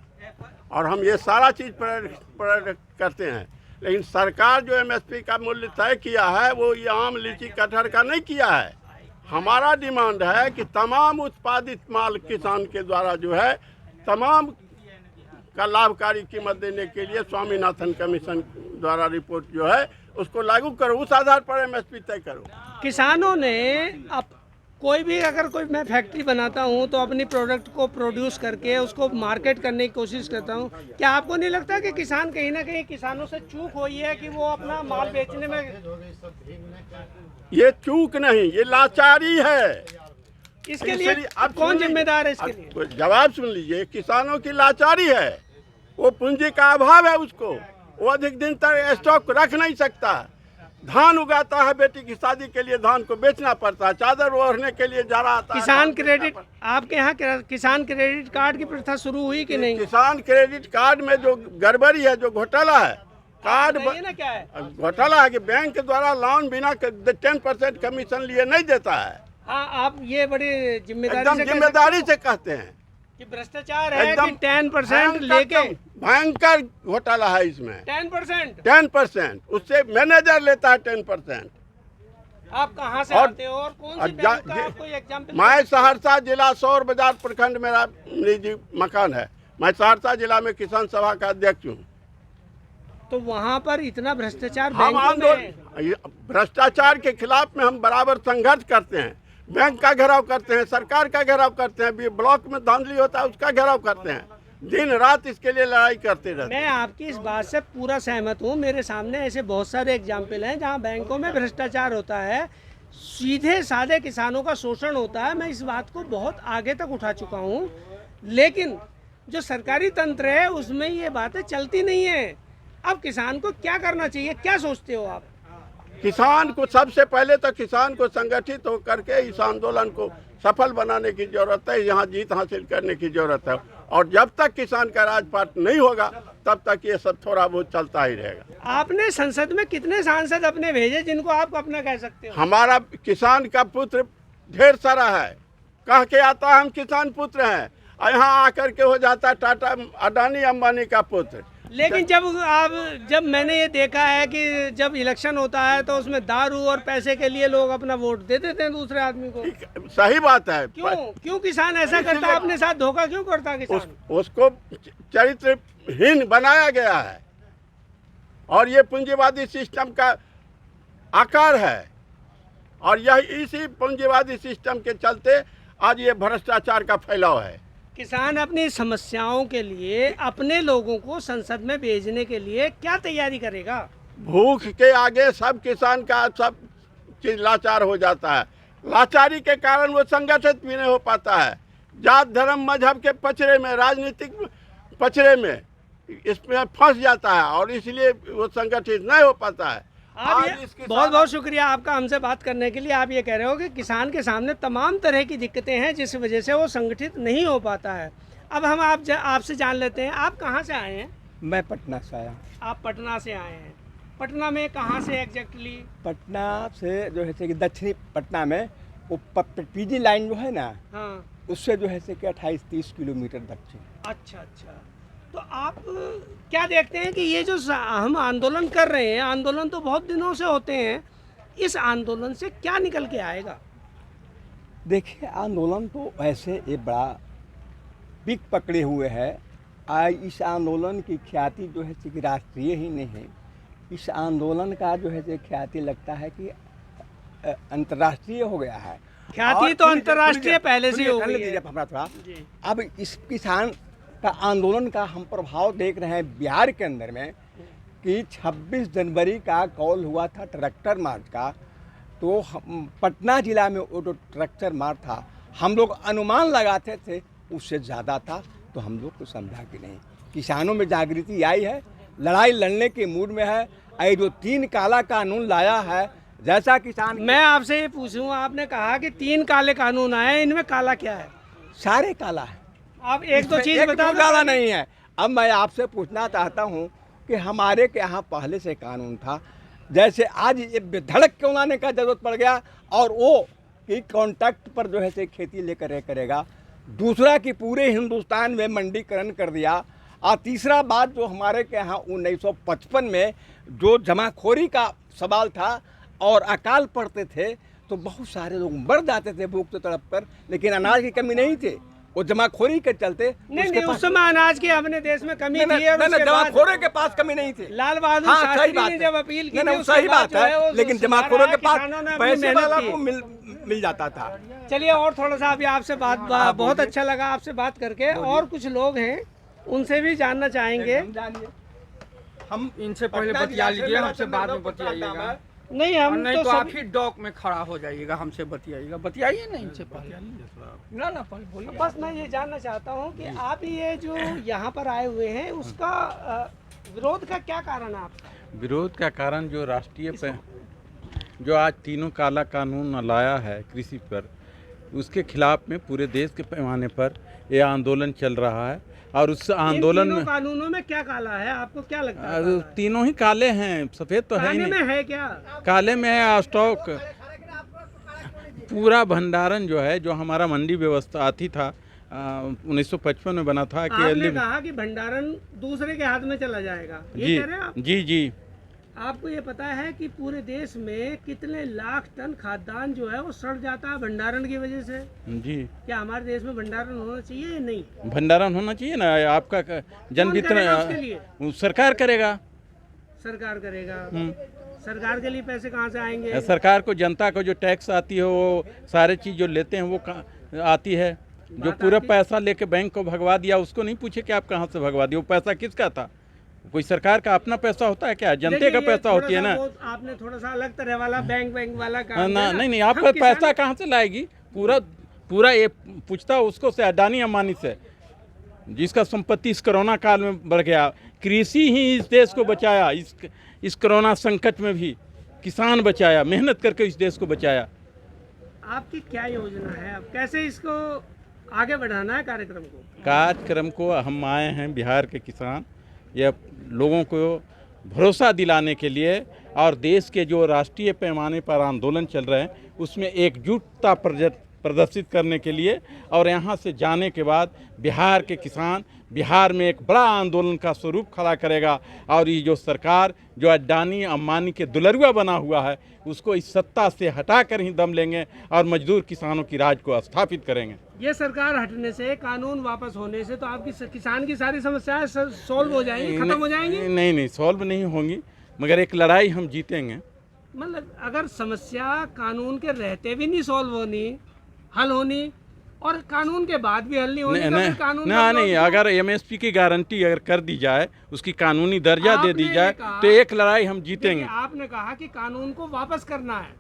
और हम ये सारा चीज़ प्रोडक्ट करते हैं। लेकिन सरकार जो एमएसपी का मूल्य तय किया है वो ये आम, लीची, कटहल का नहीं किया है। हमारा डिमांड है कि तमाम उत्पादित माल किसान के द्वारा जो है तमाम का लाभकारी कीमत देने के लिए स्वामीनाथन कमीशन द्वारा रिपोर्ट जो है उसको लागू करो, उस आधार पर एमएसपी तय करो। किसानों ने अब कोई भी, अगर कोई मैं फैक्ट्री बनाता हूँ तो अपनी प्रोडक्ट को प्रोड्यूस करके उसको मार्केट करने की कोशिश करता हूँ। क्या आपको नहीं लगता कि किसान कहीं ना कहीं, किसानों से चूक हुई है कि वो अपना माल बेचने में? ये चूक नहीं, ये लाचारी है। इसके लिए अब कौन जिम्मेदार है इसके लिए? जवाब सुन लीजिए। किसानों की लाचारी है, वो पूंजी का अभाव है, उसको वो अधिक दिन तक स्टॉक रख नहीं सकता। धान उगाता है, बेटी की शादी के लिए धान को बेचना पड़ता है, चादर ओढ़ने के लिए जा रहा था। किसान क्रेडिट, आपके यहाँ किसान क्रेडिट कार्ड की प्रथा शुरू हुई कि नहीं? किसान क्रेडिट कार्ड में जो गड़बड़ी है, जो घोटाला है, कार्ड बताइए ना क्या है? घोटाला है कि बैंक के द्वारा लोन बिना 10% कमीशन लिए नहीं देता है। हाँ, आप ये बड़ी जिम्मेदारी एकदम से कह जिम्मेदारी सकते से कहते हैं। हो कि भ्रष्टाचार है, कि एकदम 10% लेके भयंकर घोटाला है इसमें। 10%। 10%, उससे मैनेजर लेता है 10%। आप कहाँ से और- आते हो और कौन और सी जा- बैंक का आप कोई एग्जाम्पल? मैं सहरसा जिला सौर बाजार प्रखंड मेरा निजी मकान है। मैं सहरसा जिला में किसान सभा का अध्यक्ष हूँ। तो वहाँ पर इतना भ्रष्टाचार हम बैंकों में है। आंदोलन, भ्रष्टाचार के खिलाफ में हम बराबर संघर्ष करते हैं। बैंक का घेराव करते हैं, सरकार का घेराव करते हैं, ब्लॉक में धांधली होता है उसका घेराव करते हैं। दिन रात इसके लिए लड़ाई करते रहते हैं। मैं आपकी इस बात से पूरा सहमत हूँ। मेरे सामने ऐसे बहुत सारे एग्जाम्पल हैं जहाँ बैंकों में भ्रष्टाचार होता है, सीधे साधे किसानों का शोषण होता है। मैं इस बात को बहुत आगे तक उठा चुका हूँ, लेकिन जो सरकारी तंत्र है उसमें ये बातें चलती नहीं है। अब किसान को क्या करना चाहिए, क्या सोचते हो आप? किसान को सबसे पहले तो किसान को संगठित होकर के इस आंदोलन को सफल बनाने की जरूरत है, यहाँ जीत हासिल करने की जरूरत है। और जब तक किसान का राजपाट नहीं होगा तब तक ये सब थोड़ा बहुत चलता ही रहेगा। आपने संसद में कितने सांसद अपने भेजे जिनको आप अपना कह सकते हो? हमारा किसान का पुत्र ढेर सारा है, कह के आता है हम किसान पुत्र हैं, और यहाँ आकर के हो जाता है टाटा, अडानी, अंबानी का पुत्र। लेकिन जब मैंने ये देखा है कि जब इलेक्शन होता है तो उसमें दारू और पैसे के लिए लोग अपना वोट दे देते हैं दूसरे आदमी को। सही बात है। क्यों किसान ऐसा करता है, अपने साथ धोखा क्यों करता है किसान? उसको चरित्रहीन बनाया गया है और ये पूंजीवादी सिस्टम का आकार है और यह इसी पूंजीवादी सिस्टम के चलते आज ये भ्रष्टाचार का फैलाव है। किसान अपनी समस्याओं के लिए अपने लोगों को संसद में भेजने के लिए क्या तैयारी करेगा? भूख के आगे सब किसान का सब चीज लाचार हो जाता है। लाचारी के कारण वो संगठित भी नहीं हो पाता है। जात धर्म मजहब के पचड़े में, राजनीतिक पचड़े में इसमें फंस जाता है और इसलिए वो संगठित नहीं हो पाता है। बहुत बहुत शुक्रिया आपका हमसे बात करने के लिए। आप ये कह रहे हो कि किसान के सामने तमाम तरह की दिक्कतें हैं जिस वजह से वो संगठित नहीं हो पाता है। अब हम आपसे जान लेते हैं, आप कहाँ से आए हैं? मैं पटना से आया। आप पटना से आए हैं। पटना में कहाँ से एग्जैक्टली? पटना से जो है कि दक्षिणी पटना में वो पीजी लाइन जो है ना, हाँ, उससे जो है कि 28-30 किलोमीटर दक्षिण। अच्छा अच्छा। तो आप क्या देखते हैं कि ये जो हम आंदोलन कर रहे हैं, आंदोलन तो बहुत दिनों से होते हैं, इस आंदोलन से क्या निकल के आएगा? देखिए, आंदोलन तो ऐसे एक बड़ा पिक पकड़े हुए है। इस आंदोलन की ख्याति जो है कि राष्ट्रीय ही नहीं है, इस आंदोलन का जो है कि ख्याति लगता है कि अंतर्राष्ट्रीय हो गया है। ख्याति तो अंतर्राष्ट्रीय पहले से हो गई है। अब इस किसान का आंदोलन का हम प्रभाव देख रहे हैं बिहार के अंदर में कि 26 जनवरी का कॉल हुआ था ट्रैक्टर मार्च का, तो पटना जिला में वो जो ट्रैक्टर मार्च था हम लोग अनुमान लगाते थे उससे ज़्यादा था, तो हम लोग को समझा कि नहीं, किसानों में जागृति आई है, लड़ाई लड़ने के मूड में है। ये जो 3 काला कानून लाया है, जैसा किसान, मैं आपसे ये पूछूं, आपने कहा कि 3 काले कानून आए, इनमें काला क्या है? सारे काला है। आप एक दो चीज बता। काला नहीं है। अब मैं आपसे पूछना चाहता हूँ कि हमारे के यहाँ पहले से कानून था, जैसे आज ये धड़क क्यों लाने का जरूरत पड़ गया, और वो कि कॉन्ट्रैक्ट पर जो है से खेती लेकर करेगा, दूसरा कि पूरे हिंदुस्तान में मंडीकरण कर दिया, और तीसरा बात जो हमारे के यहाँ 1955 में जो जमाखोरी का सवाल था और अकाल पड़ते थे तो बहुत सारे लोग मर जाते थे भूख से तड़प कर, लेकिन अनाज की कमी नहीं थी, वो जमाखोरी के चलते। नहीं, उस समय अनाज की अपने देश में कमी थी और जमाखोरों के पास कमी नहीं थी। लाल बहादुर शास्त्री ने जब अपील की थी, सही बात है, लेकिन जमाखोरों के पास पैसे वाला को मिल जाता था। चलिए, और थोड़ा सा अभी आपसे बहुत अच्छा लगा आपसे बात करके। और कुछ लोग हैं, उनसे भी जानना चाहेंगे। हम इनसे पहले बतिया लीजिए, हमसे बाद में बतियाइएगा। नहीं, हम नहीं तो आप ही डॉक में खड़ा हो जाइएगा, हमसे बतियाइएगा। बतियाइए नहीं इनसे पहले। ना पहले बोलिए। बस मैं ये जानना चाहता हूँ कि आप ये जो यहाँ पर आए हुए हैं, उसका विरोध का क्या कारण है आपका? विरोध का कारण जो राष्ट्रीय जो आज 3 काला कानून लाया है कृषि पर, उसके खिलाफ में पूरे देश के पैमाने पर ये आंदोलन चल रहा है। और उस आंदोलन में कानूनों में क्या काला है, आपको क्या लगता है? तीनों ही काले हैं, सफेद तो है नहीं। में है क्या? काले में है स्टॉक, पूरा भंडारण जो है, जो हमारा मंडी व्यवस्था आती था 1955 में बना था कि आपने कहा कि भंडारण दूसरे के हाथ में चला जाएगा, ये कह रहे हैं आप? जी जी। आपको ये पता है कि पूरे देश में कितने लाख टन खाद्यान्न जो है वो सड़ जाता है भंडारण की वजह से? जी। क्या हमारे देश में भंडारण होना चाहिए या नहीं? भंडारण होना चाहिए ना। आपका जन वितरण सरकार करेगा। सरकार करेगा। सरकार के लिए पैसे कहाँ से आएंगे? सरकार को, जनता को जो टैक्स आती है, वो सारे चीज जो लेते हैं वो आती है। जो पूरा पैसा लेके बैंक को भगवा दिया, उसको नहीं पूछे कि आप कहाँ से भगवा दिया, वो पैसा किसका था? कोई सरकार का अपना पैसा होता है क्या? जनते का पैसा होती है ना। आपने थोड़ा सा अलग तरह वाला बैंक वाला काम ना, नहीं, आपका पैसा कहाँ से लाएगी? पूरा ये पूछता उसको से, अडानी अंबानी से, जिसका संपत्ति इस कोरोना काल में बढ़ गया। कृषि ही इस देश को बचाया, इस कोरोना संकट में भी किसान बचाया, मेहनत करके इस देश को बचाया। आपकी क्या योजना है, अब कैसे इसको आगे बढ़ाना है कार्यक्रम को? हम आए हैं बिहार के किसान, यह लोगों को भरोसा दिलाने के लिए, और देश के जो राष्ट्रीय पैमाने पर आंदोलन चल रहे हैं उसमें एकजुटता प्रदर्शित करने के लिए, और यहाँ से जाने के बाद बिहार के किसान बिहार में एक बड़ा आंदोलन का स्वरूप खड़ा करेगा, और ये जो सरकार जो अडानी अंबानी के दुलरुआ बना हुआ है उसको इस सत्ता से हटाकर ही दम लेंगे और मजदूर किसानों की राज को स्थापित करेंगे। ये सरकार हटने से, कानून वापस होने से तो आपकी किसान की सारी समस्याएं सॉल्व हो जाएंगी, खत्म हो जाएंगी? नहीं, सॉल्व नहीं होंगी, मगर एक लड़ाई हम जीतेंगे। मतलब अगर समस्या कानून के रहते भी नहीं सॉल्व होनी, हल होनी, और कानून के बाद भी हल नहीं होनी, तो फिर कानून नहीं, अगर एमएसपी की गारंटी अगर कर दी जाए, उसकी कानूनी दर्जा दे दी जाए, तो एक लड़ाई हम जीतेंगे। आपने कहा कि कानून को वापस करना है,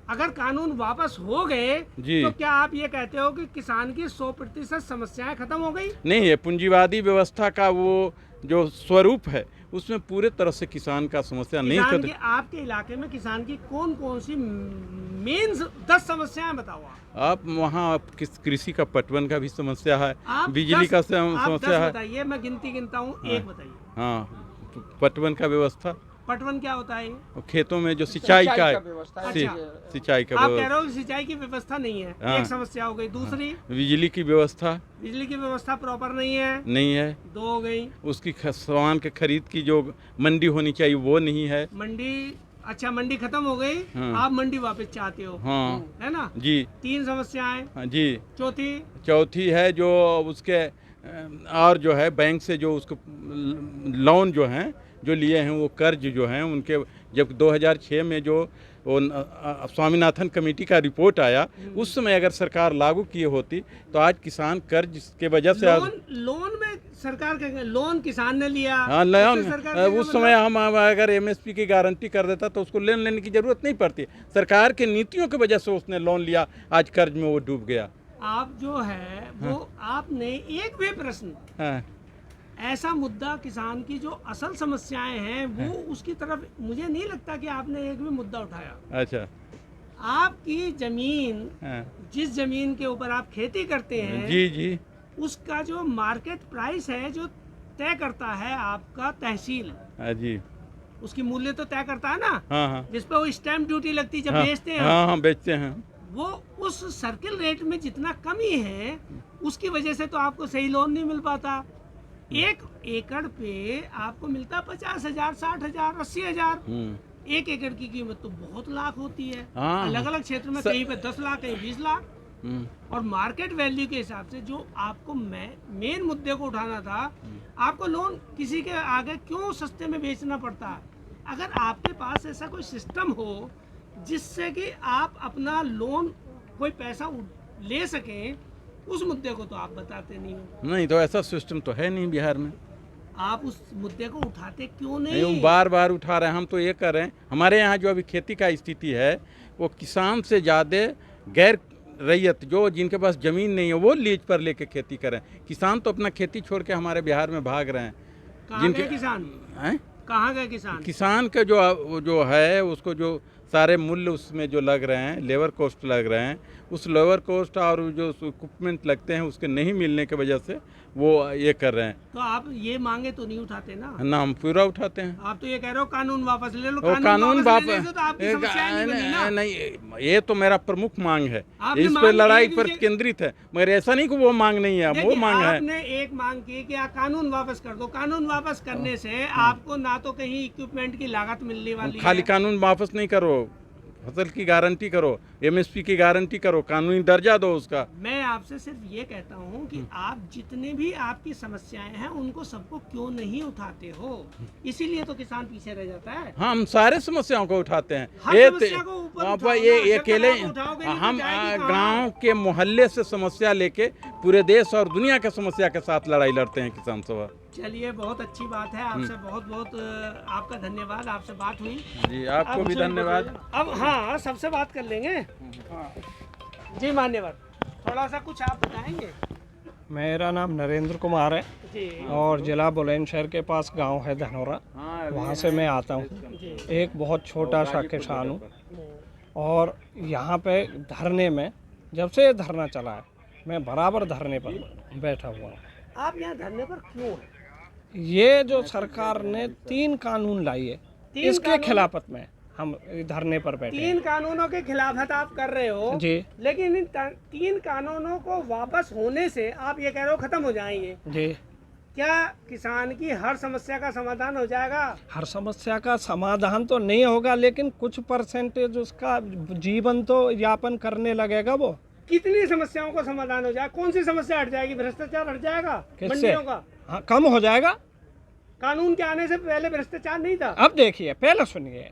अगर कानून वापस हो गए तो क्या आप ये कहते हो कि किसान की 100% समस्याएं खत्म हो गई? नहीं, ये पूंजीवादी व्यवस्था का वो जो स्वरूप है उसमें पूरे तरह से किसान का समस्या नहीं खत्म। आपके इलाके में किसान की कौन कौन सी मेन 10 समस्याएं बताओ आप वहाँ कृषि का पटवन का भी समस्या है, बिजली का समस्या है। बताइए, मैं गिनता हूँ, एक बताइए। हाँ, पटवन का व्यवस्था। पटवन क्या होता है? खेतों में जो सिंचाई का सिंचाई का आप कह रहे हो सिंचाई की व्यवस्था नहीं है, एक समस्या हो गई। दूसरी, बिजली की व्यवस्था। बिजली की व्यवस्था प्रॉपर नहीं है, 2 हो गई। उसकी सामान के खरीद की जो मंडी होनी चाहिए वो नहीं है। मंडी, अच्छा, मंडी खत्म हो गई, आप मंडी वापस चाहते हो? हाँ, है ना जी। 3 समस्याएं। हाँ जी। चौथी है जो उसके और जो है बैंक से जो उसको लोन जो हैं जो लिए हैं, वो कर्ज जो हैं उनके, जब 2006 में जो वो स्वामीनाथन कमेटी का रिपोर्ट आया, उस समय अगर सरकार लागू किए होती तो आज किसान कर्ज के वजह से लोन में सरकार का लोन किसान ने लिया। हाँ, लोन उस समय हम अगर एमएसपी की गारंटी कर देता तो उसको लोन लेने की जरूरत नहीं पड़ती। सरकार के नीतियों की वजह से उसने लोन लिया, आज कर्ज में वो डूब गया। आप जो है वो आपने एक भी प्रश्न ऐसा मुद्दा किसान की जो असल समस्याएं हैं वो उसकी तरफ मुझे नहीं लगता कि आपने एक भी मुद्दा उठाया। अच्छा, आपकी जमीन, जिस जमीन के ऊपर आप खेती करते हैं, जी, उसका जो मार्केट प्राइस है जो तय करता है आपका तहसील, जी, उसकी मूल्य तो तय करता है ना। हाँ, जिस पे वो स्टैम्प ड्यूटी लगती है जब बेचते हैं। हाँ, बेचते हैं। वो उस सर्किल रेट में जितना कमी है उसकी वजह से तो आपको सही लोन नहीं मिल पाता। 1 एकड़ पे आपको मिलता 50,000, 60,000, 80,000। 1 एकड़ की कीमत तो बहुत लाख होती है। अलग अलग क्षेत्र में कहीं पे 10 लाख, कहीं 20 लाख। और मार्केट वैल्यू के हिसाब से जो आपको मेन मुद्दे को उठाना था, आपको लोन किसी के आगे क्यों सस्ते में बेचना पड़ता है? अगर आपके पास ऐसा कोई सिस्टम हो जिससे कि आप अपना लोन कोई पैसा ले सकें, उस मुद्दे को तो आप बताते नहीं हो। नहीं, तो ऐसा सिस्टम तो है नहीं बिहार में। आप उस मुद्दे को उठाते क्यों नहीं? बार उठा रहे हैं हम, तो ये कर रहे हैं। हमारे यहाँ जो अभी खेती का स्थिति है वो किसान से ज़्यादा गैर रैयत जो जिनके पास ज़मीन नहीं है वो लीज पर लेके खेती करें। किसान तो अपना खेती छोड़ के हमारे बिहार में भाग रहे हैं। कहाँ गए किसान? कहाँ गए किसान? किसान का जो है उसको जो सारे मूल्य उसमें जो लग रहे हैं, लेबर कॉस्ट लग रहे हैं, उस लेबर कॉस्ट और जो इक्विपमेंट लगते हैं उसके नहीं मिलने की वजह से वो ये कर रहे हैं। तो आप ये मांगे तो नहीं उठाते ना? ना, हम पूरा उठाते हैं। आप तो ये कह रहे हो कानून वापस ले लो। कानून वापस तो आपकी समस्या नहीं, ये तो मेरा प्रमुख मांग है, इस पर लड़ाई पर केंद्रित है, मगर ऐसा नहीं कि वो मांग नहीं है, वो मांग है। आपने एक मांग की कि कानून वापस कर दो। कानून वापस करने से आपको ना तो कहीं इक्विपमेंट की लागत मिलने वाली है। खाली कानून वापस नहीं करो, फसल की गारंटी करो, एमएसपी की गारंटी करो, कानूनी दर्जा दो उसका। मैं आपसे सिर्फ ये कहता हूँ कि आप जितने भी आपकी समस्याएं हैं उनको सबको क्यों नहीं उठाते हो? इसीलिए तो किसान पीछे रह जाता है। हम सारे समस्याओं को उठाते हैं। ये अकेले हम गांव के मोहल्ले से समस्या लेके पूरे देश और दुनिया के समस्या के साथ लड़ाई लड़ते हैं किसान सभा। चलिए, बहुत अच्छी बात है। आपसे बहुत आपका धन्यवाद, आपसे बात हुई। जी, आपको भी धन्यवाद। अब हाँ, सबसे बात कर लेंगे। जी, मान्यवर, थोड़ा सा कुछ आप बताएंगे? मेरा नाम नरेंद्र कुमार है जी, और जिला बुलंदशहर के पास गांव है धनौरा, वहाँ से मैं आता हूँ। एक बहुत छोटा सा किसान हूँ और यहाँ पे धरने में, जब से धरना चला है, मैं बराबर धरने पर बैठा हुआ हूँ। आप यहाँ धरने पर क्यों हैं? ये जो सरकार ने 3 कानून लाई है इसके खिलाफत में। हम धरने पर बैठे हैं। 3 कानूनों के खिलाफत आप कर रहे हो जी लेकिन इन 3 कानूनों को वापस होने से आप ये कह रहे हो खत्म हो जाएंगे। जी क्या किसान की हर समस्या का समाधान हो जाएगा? हर समस्या का समाधान तो नहीं होगा, लेकिन कुछ परसेंटेज उसका जीवन तो यापन करने लगेगा। वो कितनी समस्याओं का समाधान हो जाएगा? कौन सी समस्या हट जाएगी? भ्रष्टाचार हट जाएगा किससे? मंडियों का? हाँ, कम हो जाएगा। कानून के आने से पहले भ्रष्टाचार नहीं था। अब देखिए, पहले सुनिए,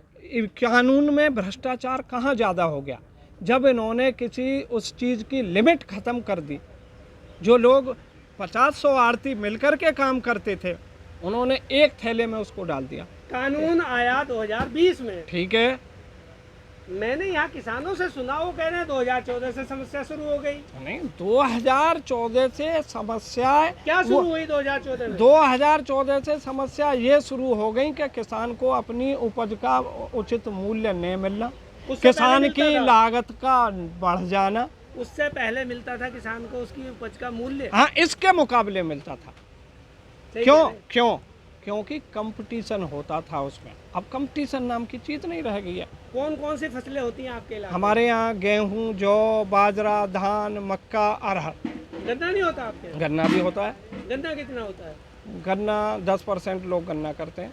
कानून में भ्रष्टाचार कहाँ ज़्यादा हो गया? जब इन्होंने किसी उस चीज़ की लिमिट ख़त्म कर दी। जो लोग 50-100 आड़ती मिलकर के काम करते थे, उन्होंने एक थैले में उसको डाल दिया। कानून आया 2020 में, ठीक है, मैंने यहाँ किसानों से सुना, वो कह रहे हैं 2014 से समस्या शुरू हो गई। नहीं, 2014 से समस्या क्या शुरू हुई 2014 में? 2014 से समस्या ये शुरू हो गई कि किसान को अपनी उपज का उचित मूल्य नहीं मिलना, उससे किसान पहले की मिलता था। लागत का बढ़ जाना। उससे पहले मिलता था किसान को उसकी उपज का मूल्य। हाँ, इसके मुकाबले मिलता था। सही क्यों? कह रहे हैं। क्यों? क्योंकि कंपटीशन होता था उसमें। अब कंपटीशन नाम की चीज़ नहीं रह गई है। कौन कौन सी फसलें होती हैं आपके इलाके में? हमारे यहाँ गेहूँ, जौ, बाजरा, धान, मक्का, अरहर। गन्ना नहीं होता आपके यहाँ? गन्ना भी होता है। गन्ना कितना होता है? गन्ना 10% लोग गन्ना करते हैं।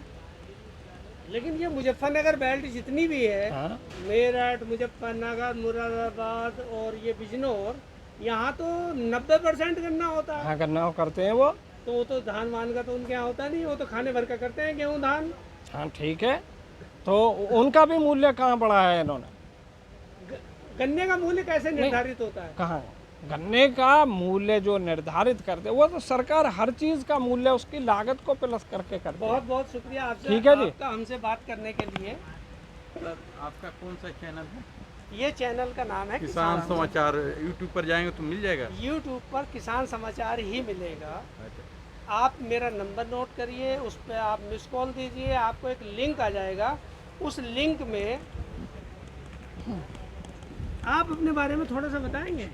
लेकिन ये मुजफ्फरनगर बेल्ट जितनी भी है, हाँ, मेरठ, मुजफ्फरनगर, मुरादाबाद और ये बिजनौर, यहाँ तो 90% गन्ना होता है। हाँ, गन्ना करते हैं वो। तो वो तो धान वान का तो उनके यहाँ होता नहीं, वो तो खाने भर का करते हैं, गेहूँ धान। हाँ, ठीक है, तो उनका भी मूल्य कहाँ बढ़ा है इन्होंने? गन्ने का मूल्य कैसे निर्धारित होता है? कहाँ? गन्ने का मूल्य जो निर्धारित करते वो तो सरकार हर चीज़ का मूल्य उसकी लागत को प्लस करके करती है। बहुत बहुत शुक्रिया आपसे, ठीक है जी। आपका हमसे बात करने के लिए। आपका कौन सा चैनल है? ये चैनल का नाम है किसान समाचार। यूट्यूब पर जाएंगे तो मिल जाएगा। यूट्यूब पर किसान समाचार ही मिलेगा। आप मेरा नंबर नोट करिए, उस पर आप मिस कॉल दीजिए, आपको एक लिंक आ जाएगा। उस लिंक में आप अपने बारे में थोड़ा सा बताएंगे?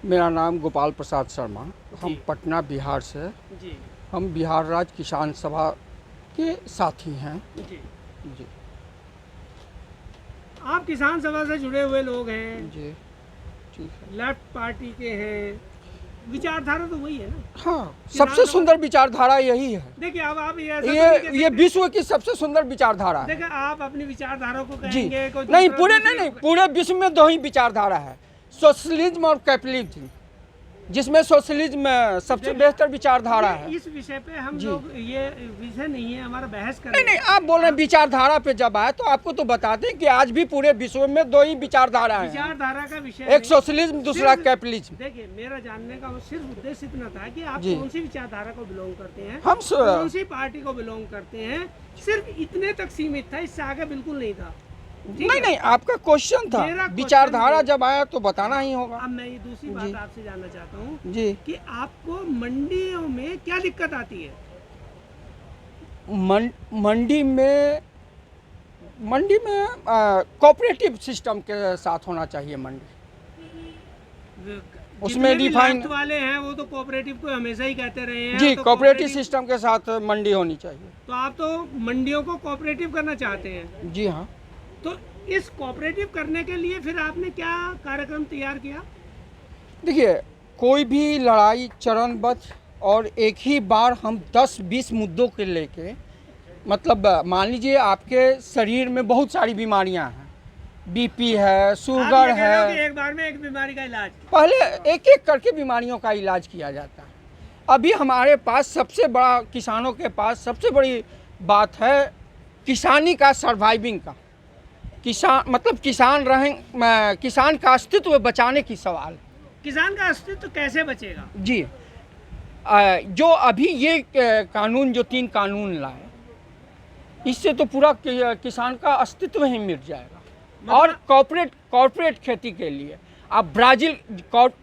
मेरा नाम गोपाल प्रसाद शर्मा, हम जी। पटना बिहार से। जी हम बिहार राज्य किसान सभा के साथी हैं। जी जी आप किसान सभा से जुड़े हुए लोग हैं, जी, ठीक है। लेफ्ट पार्टी के हैं, विचारधारा तो वही है ना? हाँ, सबसे सुंदर विचारधारा यही है। देखिए अब आप ये ये विश्व की सबसे सुंदर विचारधारा है। देखिए आप अपनी विचारधारा को जी, कहेंगे कोई नहीं दूसरा पूरे दूसरी- नहीं, पूरे विश्व में 2 ही विचारधारा है, सोशलिज्म और कैपिटलिज्म, जिसमें सोशलिज्म सबसे बेहतर विचारधारा है। इस विषय पे हम लोग, ये विषय नहीं है हमारा बहस कर नहीं नहीं, आप बोल रहे हैं विचारधारा पे जब आए तो आपको तो बता दें कि आज भी पूरे विश्व में 2 ही विचारधारा है, विचारधारा का विषय एक नहीं। सोशलिज्म, दूसरा सिर्फ- कैपिटलिज्म। देखिए मेरा जानने का सिर्फ उद्देश्य इतना था कि आप जी। कौन सी विचारधारा को बिलोंग करते हैं, हम कौन सी पार्टी को बिलोंग करते हैं, सिर्फ इतने तक सीमित था, इससे आगे बिल्कुल नहीं था। ठीक नहीं है? नहीं, आपका क्वेश्चन था, मेरा क्वेश्चन विचारधारा ये- जब आया तो बताना ही होगा। अब मैं ये दूसरी जी। बात आपसे जानना चाहता हूँ जी, कि आपको मंडियों में क्या दिक्कत आती है? मंडी में कोऑपरेटिव सिस्टम के साथ होना चाहिए मंडी। उसमें जितने भी डिफाइन लेफ्ट वाले हैं वो तो कोऑपरेटिव को हमेशा ही कहते रहे हैं। जी, तो कोऑपरेटिव सिस्टम के साथ मंडी होनी चाहिए। तो आप तो मंडियों को कोऑपरेटिव करना चाहते हैं। जी हाँ, तो इस कोऑपरेटिव करने के लिए फिर आपने क्या कार्यक्रम तैयार किया? देखिए, कोई भी लड़ाई चरणबद्ध और एक ही बार हम 10-20 मुद्दों के लेके, मतलब मान लीजिए आपके शरीर में बहुत सारी बीमारियां हैं, बीपी है, शुगर आप ये कह रहे हो कि है, एक बार में एक बीमारी का इलाज। पहले एक एक करके बीमारियों का इलाज किया जाता है। अभी हमारे पास सबसे बड़ा, किसानों के पास सबसे बड़ी बात है किसानी का, सर्वाइविंग का। किसान मतलब किसान किसान का अस्तित्व बचाने की सवाल। किसान का अस्तित्व कैसे बचेगा? जी, जो अभी ये कानून, जो 3 कानून लाए, इससे तो पूरा किसान का अस्तित्व ही मिट जाएगा। और कॉर्पोरेट खेती के लिए आप ब्राज़ील,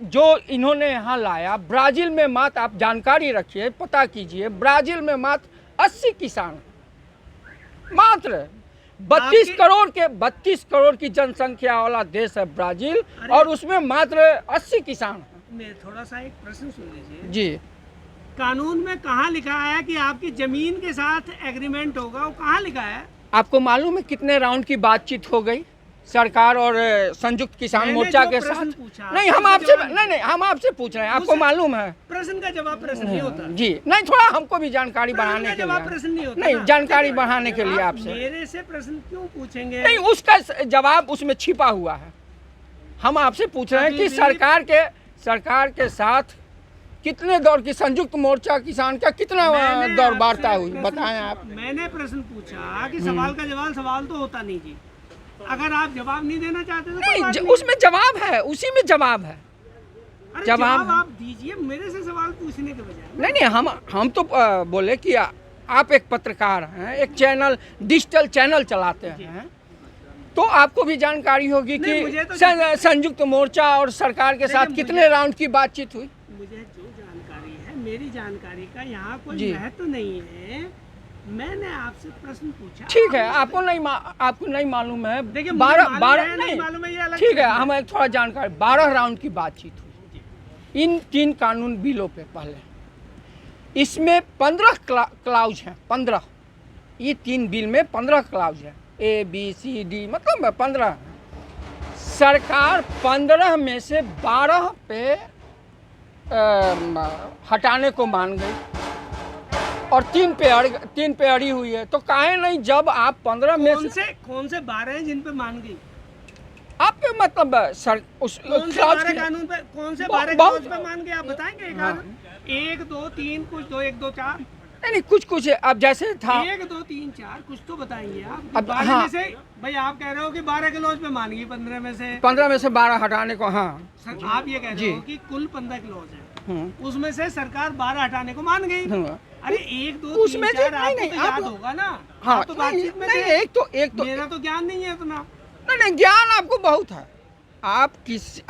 जो इन्होंने यहाँ लाया, ब्राज़ील में मात्र, आप जानकारी रखिए, पता कीजिए, ब्राज़ील में मात्र 80 किसान, मात्र 32 करोड़ की जनसंख्या वाला देश है ब्राज़ील, और उसमें मात्र 80 किसान हैं। मैं थोड़ा सा एक प्रश्न सुन लीजिए। जी, कानून में कहाँ लिखा है कि आपकी जमीन के साथ एग्रीमेंट होगा? वो कहाँ लिखा है? आपको मालूम है कितने राउंड की बातचीत हो गई सरकार और संयुक्त किसान मोर्चा के साथ? नहीं, हम आपसे नहीं हम आपसे पूछ रहे हैं, आपको मालूम है? प्रश्न का जवाब प्रश्न नहीं होता जी नहीं, थोड़ा हमको भी जानकारी बढ़ाने के लिए। प्रश्न नहीं होता नहीं, जानकारी बढ़ाने के लिए आपसे। मेरे से प्रश्न क्यों पूछेंगे? नहीं, उसका जवाब उसमें छिपा हुआ है। हम आपसे पूछ रहे हैं कि सरकार के साथ कितने दौर की संयुक्त मोर्चा किसान का कितना दौर वार्ता हुई, बताएं आप। मैंने प्रश्न पूछा कि सवाल का जवाब सवाल तो होता नहीं जी। अगर आप जवाब नहीं देना चाहते तो नहीं, उसमें जवाब है, उसी में जवाब है। जवाब आप दीजिए, मेरे से सवाल पूछने के बजाय। नहीं, हम तो बोले कि आप एक पत्रकार हैं, एक चैनल, डिजिटल चैनल चलाते हैं, तो आपको भी जानकारी होगी कि संयुक्त मोर्चा और सरकार के साथ कितने राउंड की बातचीत हुई। मुझे जो जानकारी है, मेरी जानकारी का यहाँ कोई महत्व नहीं है। मैंने आपसे प्रश्न पूछा। ठीक है, आपको नहीं मालूम है। देखिए, 12 नहीं मालूम है, ये अलग ठीक है, हमें थोड़ा जानकारी। 12 राउंड की बातचीत हुई इन 3 कानून बिलों पे। पहले इसमें 15 क्लाउज हैं, 15। ये 3 बिल में 15 क्लाउज है, A B C D, मतलब 15। सरकार 15 में से 12 पे हटाने को मान गई और 3 पे अड़ी हुई है। तो काहे नहीं, जब आप 15 में कौन से 12 हैं जिन पे मान गई? आप पे मतलब उस कौन से 12 कानून पे, कौन से 12 क्लाउज पे मान गए? आप बताएंगे? 1 2 3 कुछ 2 1 2 4 नहीं कुछ अब जैसे था 1 2 3 4 कुछ तो बताएंगे आप। अब 12 में से भाई आप कह रहे हो कि 12 क्लाउज पे मान गई, 15 में से 12 हटाने को। हाँ, आप ये कह रहे हो कि कुल 15 क्लाउज है, उसमें से सरकार 12 हटाने को मान गई। अरे 1 2 3 4 आपको तो याद होगा ना। हाँ, तो बातचीत में एक तो मेरा तो ज्ञान नहीं है इतना। नहीं, ज्ञान आपको बहुत है। आप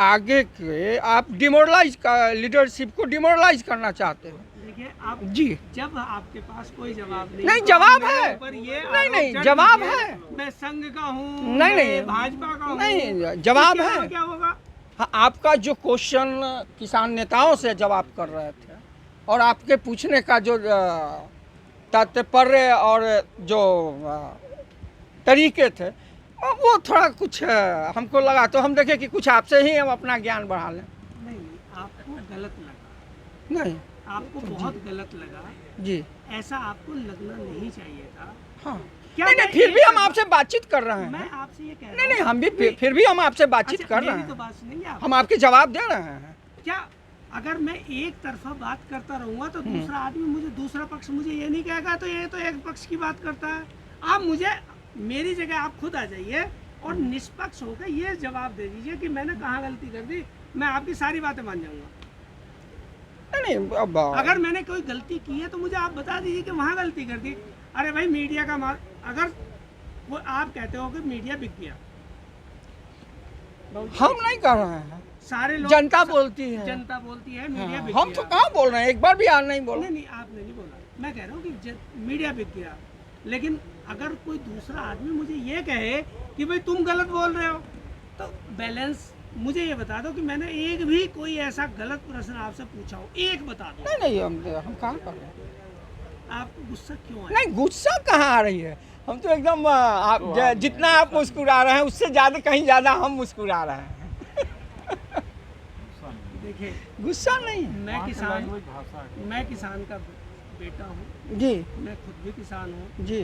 आगे के आप डिमोरलाइज का लीडरशिप को डिमोरलाइज करना चाहते हो। देखिए आप जी, जब आपके पास कोई जवाब नहीं जवाब है, पर ये नहीं जवाब है। मैं संघ का हूँ, नहीं भाजपा का हूँ, नहीं जवाब है। क्या होगा? हाँ, आपका जो क्वेश्चन किसान नेताओं से जवाब कर रहे थे और आपके पूछने का जो तात्पर्य और जो तरीके थे वो थोड़ा कुछ हमको लगा, तो हम देखे कि कुछ आपसे ही हम अपना ज्ञान बढ़ा लें। नहीं, आपको गलत लगा। नहीं, आपको बहुत गलत लगा जी, ऐसा आपको लगना नहीं चाहिए था। हाँ, क्या नहीं, फिर भी हम आपसे बातचीत कर रहे हैं। मैं आपसे ये कह रहा हूँ। नहीं, हम भी फिर भी हम आपसे बातचीत कर रहे हैं। तो बात सुनेंगे आप? हम आपके जवाब दे रहे हैं। क्या अगर मैं एक तरफा बात करता रहूँगा तो दूसरा आदमी मुझे, दूसरा पक्ष मुझे ये नहीं कहेगा तो ये तो एक पक्ष की बात करता है। आप मुझे, मेरी जगह आप खुद आ जाइए और निष्पक्ष होकर ये जवाब दे दीजिए कि मैंने कहाँ गलती कर दी। मैं आपकी सारी बातें मान जाऊँगा। नहीं, अगर मैंने कोई गलती की है तो मुझे आप बता दीजिए कि वहाँ गलती कर दी। अरे भाई मीडिया का अगर वो आप कहते हो कि मीडिया बिक गया, हम नहीं कर रहे हैं, सारे लोग, जनता बोलती है, जनता बोलती है मीडिया बिक हम गया। तो कहाँ बोल रहे हैं, एक बार भी आज नहीं बोल। नहीं, आपने नहीं बोला। मैं कह रहा हूँ कि मीडिया बिक गया, लेकिन अगर कोई दूसरा आदमी मुझे ये कहे कि भाई तुम गलत बोल रहे हो, तो बैलेंस मुझे ये बता दो कि मैंने एक भी कोई ऐसा गलत प्रश्न आपसे पूछा हो, एक बता दो। नहीं, हम कहाँ कर रहे हैं। आपको गुस्सा क्यों है? नहीं, गुस्सा कहाँ आ रही है, हम तो एकदम जितना आप मुस्कुरा रहे हैं उससे ज़्यादा, कहीं ज़्यादा हम मुस्कुरा रहे हैं। देखिए, गुस्सा नहीं, मैं किसान का बेटा हूँ जी, मैं खुद भी किसान हूँ जी,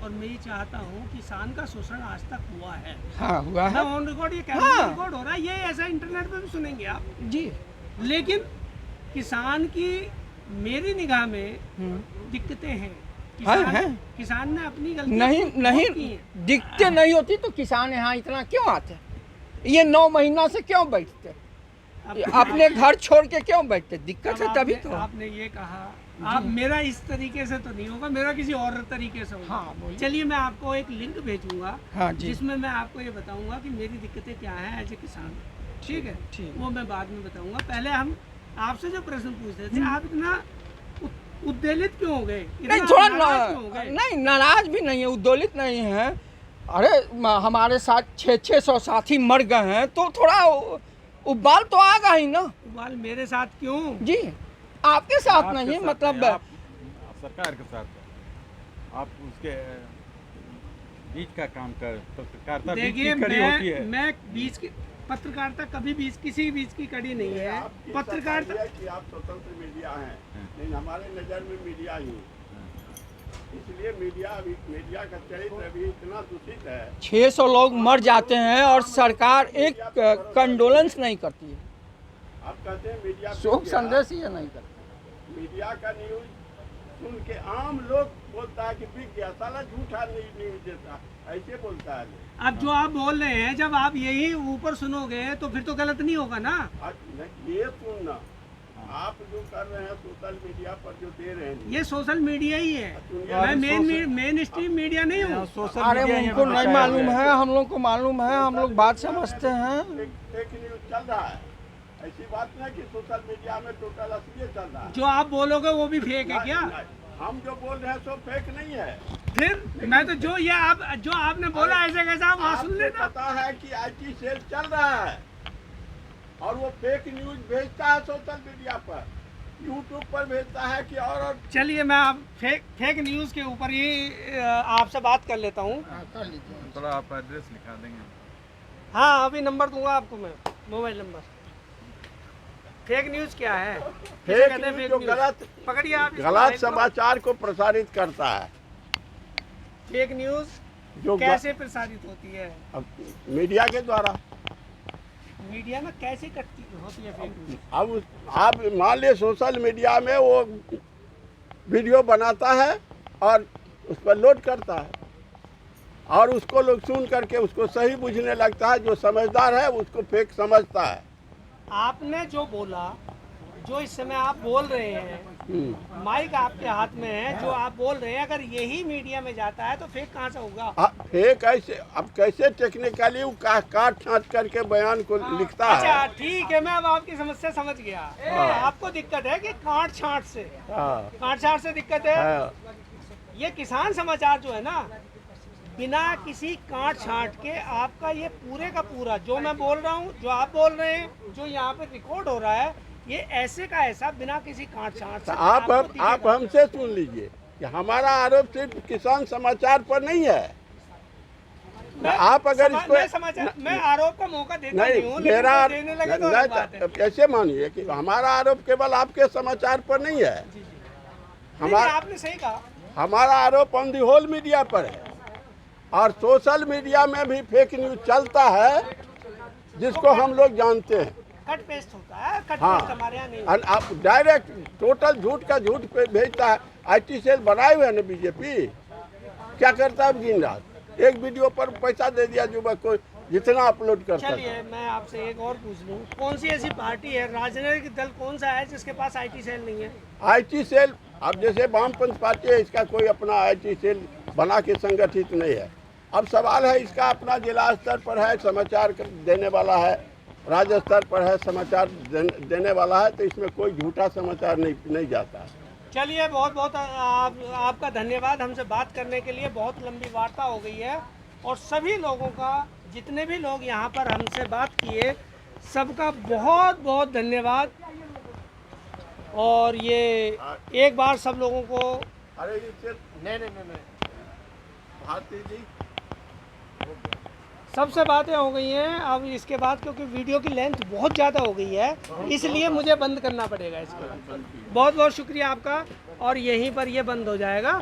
और मैं ये चाहता हूँ किसान का शोषण आज तक हुआ है। हाँ, हुआ है। मैं ऑन रिकॉर्ड ये कह रहा हूँ, रिकॉर्ड हो रहा है, ये ऐसा इंटरनेट पे भी सुनेंगे आप जी। लेकिन किसान की मेरी निगाह में दिक्कतें हैं। किसान ने अपनी गलती नहीं दिक्कतें नहीं होती तो किसान यहाँ इतना क्यों आते? ये 9 महीना से क्यों बैठते? अपने घर छोड़ के क्यों बैठते? दिक्कत है तभी तो। आपने ये कहा, आप मेरा इस तरीके से तो नहीं होगा, मेरा किसी और तरीके से होगा। हाँ, चलिए, मैं आपको एक लिंक भेजूंगा, हाँ, जिसमें मैं आपको ये बताऊंगा कि मेरी दिक्कतें क्या हैं एज ए किसान। ठीक है, वो मैं बाद में बताऊंगा। पहले हम आपसे जो प्रश्न पूछ रहे थे, आप इतना उद्वेलित क्यों हो गए? नहीं, थोड़ा नहीं, नाराज भी नहीं है, उद्वेलित नहीं है। अरे हमारे साथ 600 साथी मर गए हैं तो थोड़ा उबाल तो आगा ही ना। उबाल मेरे साथ क्यों? जी, आपके साथ नहीं है, मतलब सरकार के साथ आप उसके बीच का काम कर पत्रकारिता बीच देखिए की कड़ी होती है। मैं बीच की पत्रकारिता कभी किसी बीच की कड़ी नहीं है। पत्रकारिता कि आप स्वतंत्र मीडिया हैं, लेकिन हमारे नज़र में मीडिया ही है। इसलिए मीडिया का चरित्र अभी इतना दूषित है। 600 लोग मर जाते हैं और सरकार एक कंडोलेंस नहीं करती है, आप कहते हैं मीडिया शोक संदेश ही नहीं करती। मीडिया का न्यूज सुन के आम लोग बोलता है कि बिक गया, साला झूठा न्यूज देता, ऐसे बोलता है। अब जो आप बोल रहे हैं, जब आप यही ऊपर सुनोगे तो फिर तो गलत नहीं होगा ना। ये सुनना, आप जो कर रहे हैं सोशल मीडिया पर जो दे रहे हैं, ये सोशल मीडिया ही है। मैं मेन स्ट्रीम मीडिया नहीं हूँ। अरे उनको नहीं मालूम है, हम लोग को मालूम है, हम लोग बात समझते हैं। फेक न्यूज चल रहा है, ऐसी बात नहीं कि सोशल मीडिया में टोटल असली चल रहा है। जो आप बोलोगे वो भी फेक है क्या? हम जो बोल रहे हैं सो फेक नहीं है। फिर मैं तो जो आपने बोला ऐसे कैसा आप वहाँ सुन लेना। पता है कि IT सेल चल रहा है और वो फेक न्यूज भेजता है सोशल मीडिया पर, यूट्यूब पर भेजता है कि और चलिए मैं आप फेक न्यूज़ के ऊपर ही आपसे बात कर लेता हूँ। थोड़ा आप एड्रेस लिखा देंगे। हाँ, अभी नंबर दूंगा आपको मैं, मोबाइल नंबर। फेक न्यूज़ क्या है? फेक न्यूज जो गलत पकड़िए आप गलत समाचार को प्रसारित करता है। फेक न्यूज़ जो कैसे प्रसारित होती है? मीडिया के द्वारा। मीडिया में कैसे होती है फेक न्यूज़? अब आप मान लीजिए सोशल मीडिया में वो वीडियो बनाता है और उस पर लोड करता है और उसको लोग सुन करके उसको सही बुझने लगता है। जो समझदार है उसको फेक समझता है। आपने जो बोला, जो इस समय आप बोल रहे हैं, माइक आपके हाथ में है, जो आप बोल रहे हैं, अगर यही मीडिया में जाता है तो फेक कहाँ से होगा? फेक ऐसे अब कैसे टेक्निकली वो काट छाँट करके बयान को लिखता है। अच्छा ठीक है, मैं अब आपकी समस्या समझ गया। आपको दिक्कत है कि काट छाँट से दिक्कत है। ये किसान समाचार जो है ना, बिना किसी काट छाँट के आपका ये पूरे का पूरा जो मैं बोल रहा हूँ, जो आप बोल रहे हैं, जो यहाँ पे रिकॉर्ड हो रहा है, ये ऐसे का ऐसा बिना किसी काट छाँट से। आप हमसे सुन लीजिए कि हमारा आरोप सिर्फ किसान समाचार पर नहीं है। आप अगर इसको मैं आरोप का मौका देता नहीं हूँ, मेरा देने लगे तो अलग बात है। कैसे मानिए कि हमारा आरोप केवल आपके समाचार पर नहीं है। आपने सही कहा, हमारा आरोप ऑन दी होल मीडिया पर है और सोशल मीडिया में भी फेक न्यूज चलता है, जिसको हम लोग जानते हैं। कट पेस्ट होता है, कट हाँ, पेस्ट हमारे यहाँ नहीं। आप डायरेक्ट टोटल झूठ का झूठ पे भेजता है। IT सेल बनाए हुए है ना बीजेपी, क्या करता है दिन रात एक वीडियो पर पैसा दे दिया जो कोई जितना अपलोड करता है। चलिए मैं आपसे एक और पूछ लूँ, कौन सी ऐसी पार्टी है, राजनीतिक दल कौन सा है जिसके पास IT सेल नहीं है? IT सेल अब जैसे वामपंथ पार्टी है, इसका कोई अपना IT सेल बना के संगठित नहीं है। अब सवाल है इसका अपना जिला स्तर पर है, समाचार देने वाला है, राज्य स्तर पर है, समाचार देने वाला है, तो इसमें कोई झूठा समाचार नहीं जाता है। चलिए बहुत बहुत आपका धन्यवाद हमसे बात करने के लिए। बहुत लंबी वार्ता हो गई है और सभी लोगों का, जितने भी लोग यहाँ पर हमसे बात किए, सबका बहुत बहुत धन्यवाद। और ये एक बार सब लोगों को अरे नहीं भारती जी सबसे बातें हो गई हैं। अब इसके बाद क्योंकि वीडियो की लेंथ बहुत ज़्यादा हो गई है, इसलिए मुझे बंद करना पड़ेगा इसको। बहुत बहुत शुक्रिया आपका और यहीं पर ये बंद हो जाएगा।